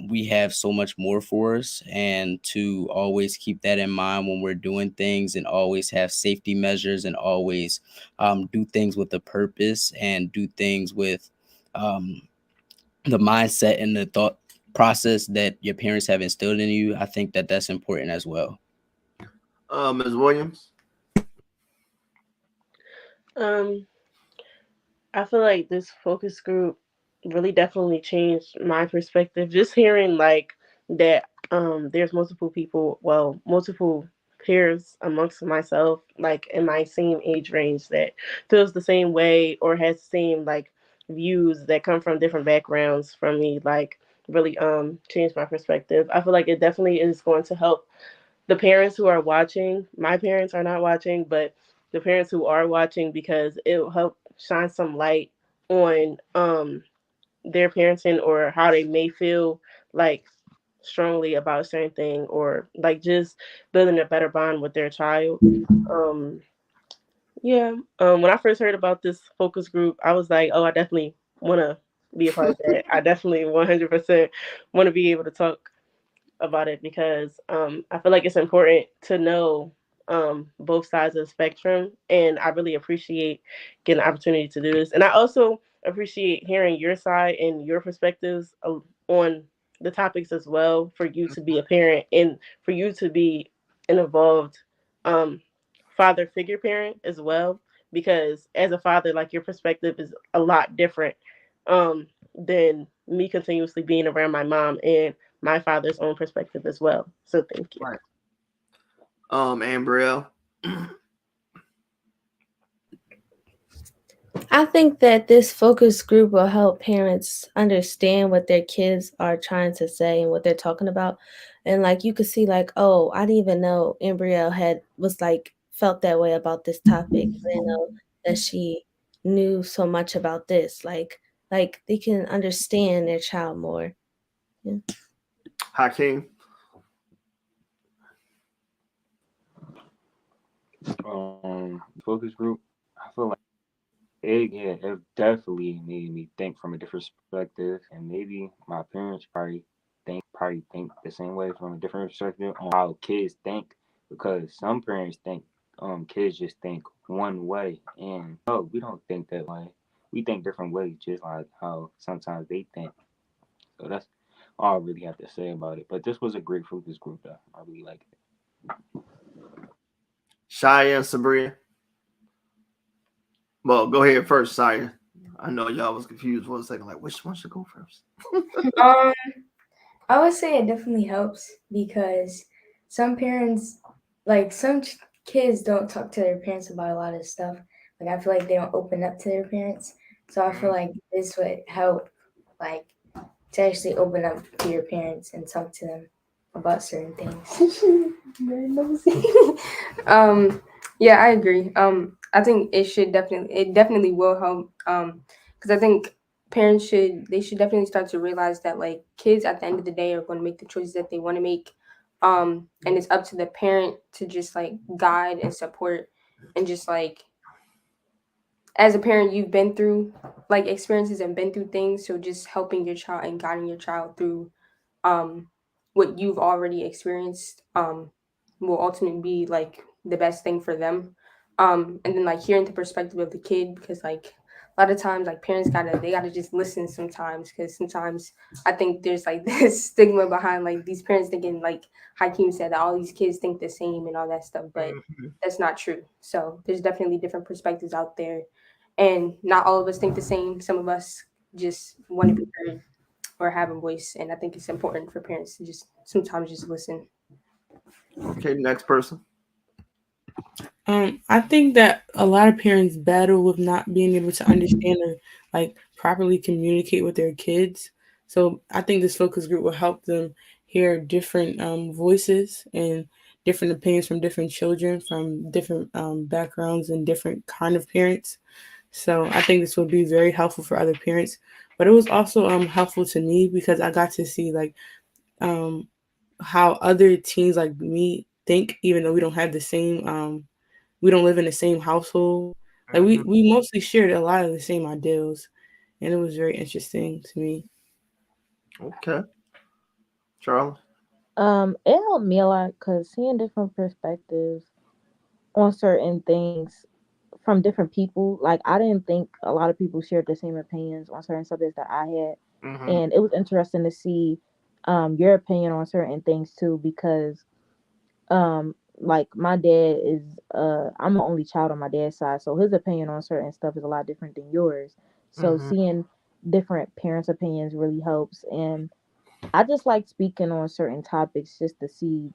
we have so much more for us, and to always keep that in mind when we're doing things, and always have safety measures, and always do things with a purpose, and do things with um, the mindset and the thought process that your parents have instilled in you. I think that that's important as well. Ms. Williams. Um, I feel like this focus group really definitely changed my perspective. Just hearing like that there's multiple people, well, multiple peers amongst myself, like in my same age range that feels the same way or has the same like views that come from different backgrounds from me, like really changed my perspective. I feel like it definitely is going to help the parents who are watching. My parents are not watching, but the parents who are watching, because it will help shine some light on their parenting or how they may feel like strongly about a certain thing, or like just building a better bond with their child. Um, yeah. When I first heard about this focus group, I was like, oh, I definitely want to be a part of that. I definitely 100% want to be able to talk about it, because I feel like it's important to know both sides of the spectrum. And I really appreciate getting the opportunity to do this. And I also appreciate hearing your side and your perspectives on the topics as well, for you to be a parent and for you to be an involved um, father figure parent as well. Because as a father, like, your perspective is a lot different than me continuously being around my mom and my father's own perspective as well. So thank you. Right. Ambrielle. I think that this focus group will help parents understand what their kids are trying to say and what they're talking about. And like you could see like, oh, I didn't even know Embrielle had was like felt that way about this topic. I didn't know that she knew so much about this. Like they can understand their child more. Yeah. Hakeem. Focus group. I feel like it definitely made me think from a different perspective, and maybe my parents probably think the same way from a different perspective on how kids think, because some parents think kids just think one way, and no, we don't think that way. We think different ways, just like how sometimes they think. So that's all I really have to say about it. But this was a great focus group, though. I really like it. Shia and Sabria. Well, go ahead first, Shia. I know y'all was confused for a second, like which one should go first? Um, I would say it definitely helps because some parents, like kids, don't talk to their parents about a lot of stuff. Like I feel like they don't open up to their parents, so I feel like this would help, like, to actually open up to your parents and talk to them about certain things. Very nosy. Yeah, I agree. I think it definitely will help. Because I think they should definitely start to realize that like kids at the end of the day are going to make the choices that they want to make. And it's up to the parent to just like guide and support, and just like as a parent you've been through like experiences and been through things, so just helping your child and guiding your child through um what you've already experienced will ultimately be like the best thing for them. And then like hearing the perspective of the kid, because like a lot of times like parents gotta just listen sometimes, because sometimes I think there's like this stigma behind like these parents thinking, like Hakeem said, that all these kids think the same and all that stuff, but that's not true. So there's definitely different perspectives out there, and not all of us think the same. Some of us just want to be heard or have a voice, and I think it's important for parents to just sometimes just listen. Okay, next person. I think that a lot of parents battle with not being able to understand or like properly communicate with their kids. So I think this focus group will help them hear different voices and different opinions from different children from different backgrounds and different kind of parents. So I think this will be very helpful for other parents. But it was also helpful to me because I got to see like um, how other teens like me think, even though we don't have the same we don't live in the same household. Like we mostly shared a lot of the same ideals, and it was very interesting to me. Okay, Charlie. It helped me a lot because seeing different perspectives on certain things from different people. Like I didn't think a lot of people shared the same opinions on certain subjects that I had, Mm-hmm. and it was interesting to see your opinion on certain things too. Because like my dad is I'm an only child on my dad's side, so his opinion on certain stuff is a lot different than yours. So Mm-hmm. seeing different parents' opinions really helps, and I just like speaking on certain topics just to see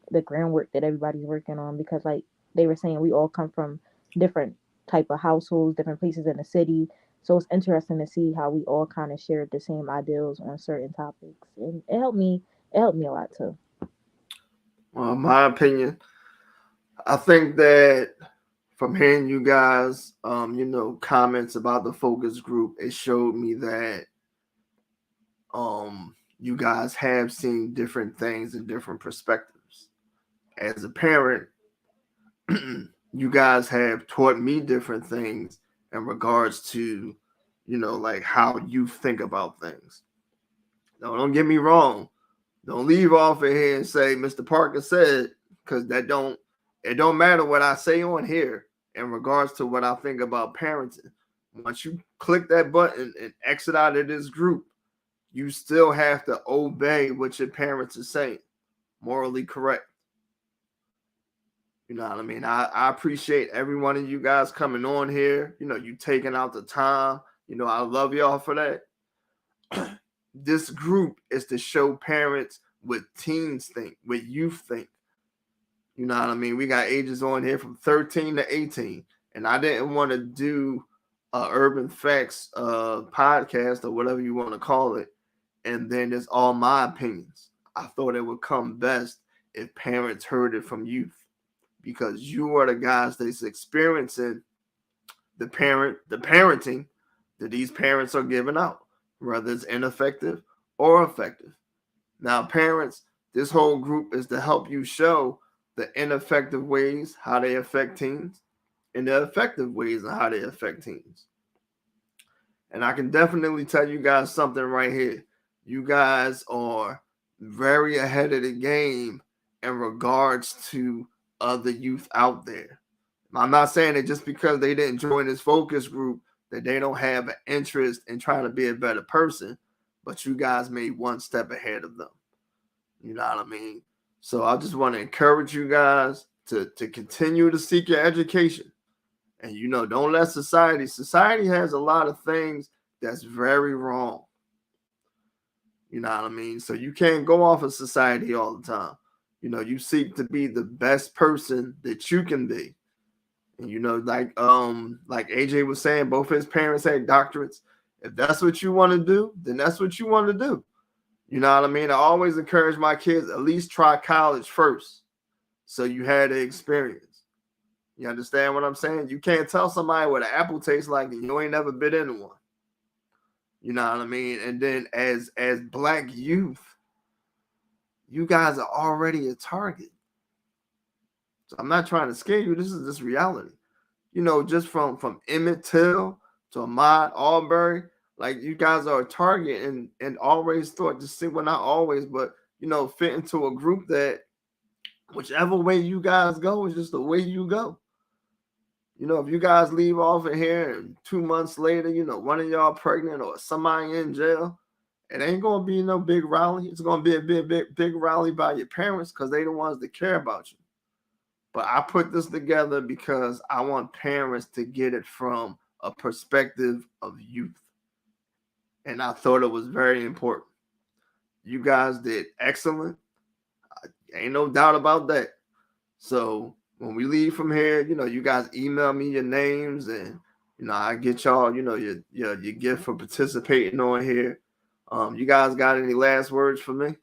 the groundwork that everybody's working on, because like they were saying, we all come from different type of households, different places in the city. So it's interesting to see how we all kind of shared the same ideals on certain topics, and it helped me a lot too. Well, my opinion, I think that from hearing you guys, comments about the focus group, it showed me that you guys have seen different things and different perspectives. As a parent, you guys have taught me different things in regards to, like how you think about things. Now, don't get me wrong. Don't leave off of here and say Mr. Parker said, because it don't matter what I say on here in regards to what I think about parenting. Once you click that button and exit out of this group, you still have to obey what your parents are saying. Morally correct. You know what I mean? I appreciate every one of you guys coming on here. You taking out the time. I love y'all for that. This group is to show parents what teens think, what youth think. You know what I mean? We got ages on here from 13 to 18. And I didn't want to do a Urban Facts podcast or whatever you want to call it. And then it's all my opinions. I thought it would come best if parents heard it from youth. Because you are the guys that's experiencing the parenting that these parents are giving out, whether it's ineffective or effective. Now, parents, this whole group is to help you show the ineffective ways how they affect teens and the effective ways of how they affect teens. And I can definitely tell you guys something right here. You guys are very ahead of the game in regards to other youth out there. I'm not saying that just because they didn't join this focus group that they don't have an interest in trying to be a better person, but you guys made one step ahead of them. You know what I mean? So I just want to encourage you guys to continue to seek your education. And, don't let society has a lot of things that's very wrong. You know what I mean? So you can't go off of society all the time. You seek to be the best person that you can be. And like AJ was saying, both his parents had doctorates. If that's what you want to do, then that's what you want to do. You know what I mean? I always encourage my kids at least try college first, so you had the experience. You understand what I'm saying? You can't tell somebody what an apple tastes like and you ain't never bit into one. You know what I mean? And then as Black youth, you guys are already a target. So I'm not trying to scare you. This is just reality. Just from Emmett Till to Ahmaud Arbery, like you guys are a target and always thought to see, well, not always, but fit into a group that whichever way you guys go is just the way you go. If you guys leave off of here and 2 months later, one of y'all pregnant or somebody in jail, it ain't gonna be no big rally. It's gonna be a big rally by your parents because they the ones that care about you. But I put this together because I want parents to get it from a perspective of youth. And I thought it was very important. You guys did excellent. Ain't no doubt about that. So when we leave from here, you guys email me your names and, I get y'all, your gift for participating on here. You guys got any last words for me?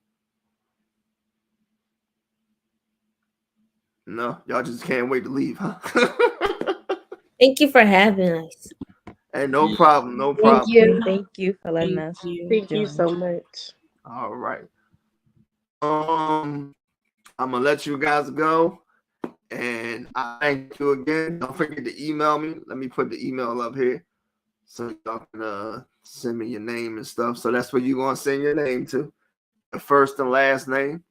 No, y'all just can't wait to leave, huh? Thank you for having us. Hey, no problem, no Thank problem. you. Thank you for letting Thank us you. Thank you join. so much. All right. I'm gonna let you guys go, and I thank you again. Don't forget to email me. Let me put the email up here so y'all can send me your name and stuff. So that's where you're gonna send your name to, your first and last name,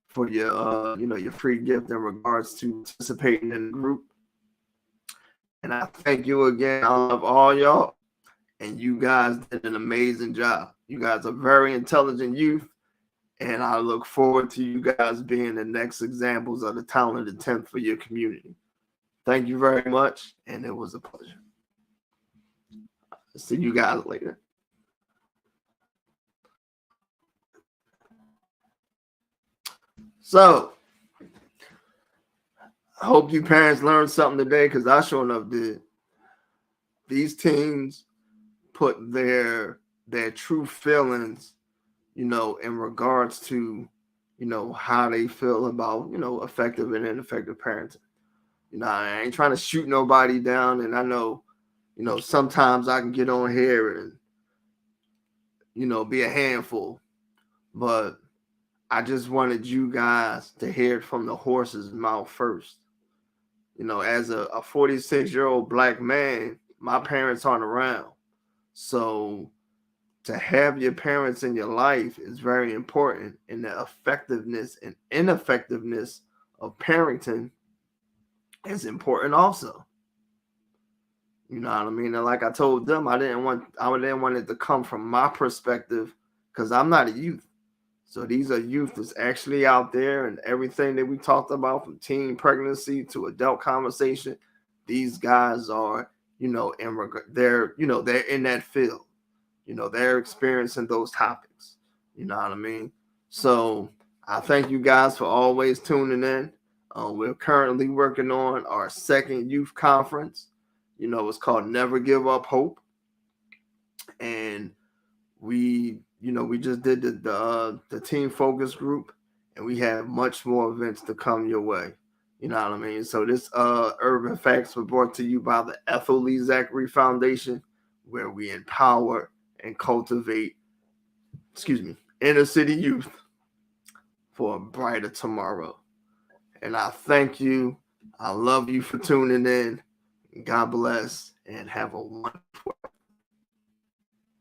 for your your free gift in regards to participating in the group. And I thank you again. I love all y'all, and you guys did an amazing job. You guys are very intelligent youth. And I look forward to you guys being the next examples of the talented 10th for your community. Thank you very much, and it was a pleasure. See you guys later. So, I hope you parents learned something today because I sure enough did. These teens put their true feelings, in regards to, how they feel about, effective and ineffective parenting. I ain't trying to shoot nobody down, and I know, sometimes I can get on here and, be a handful. But I just wanted you guys to hear it from the horse's mouth first. As a 46-year-old black man, my parents aren't around. So to have your parents in your life is very important, and the effectiveness and ineffectiveness of parenting is important also. You know what I mean? And like I told them, I didn't want it to come from my perspective because I'm not a youth. So these are youth that's actually out there, and everything that we talked about from teen pregnancy to adult conversation, these guys are, they're in that field. They're experiencing those topics. You know what I mean? So I thank you guys for always tuning in. We're currently working on our second youth conference. It's called Never Give Up Hope. And we just did the team focus group, and we have much more events to come your way. You know what I mean? So this Urban Facts was brought to you by the Ethel Lee Zachary Foundation, where we empower and cultivate, inner city youth for a brighter tomorrow. And I thank you. I love you for tuning in. God bless and have a wonderful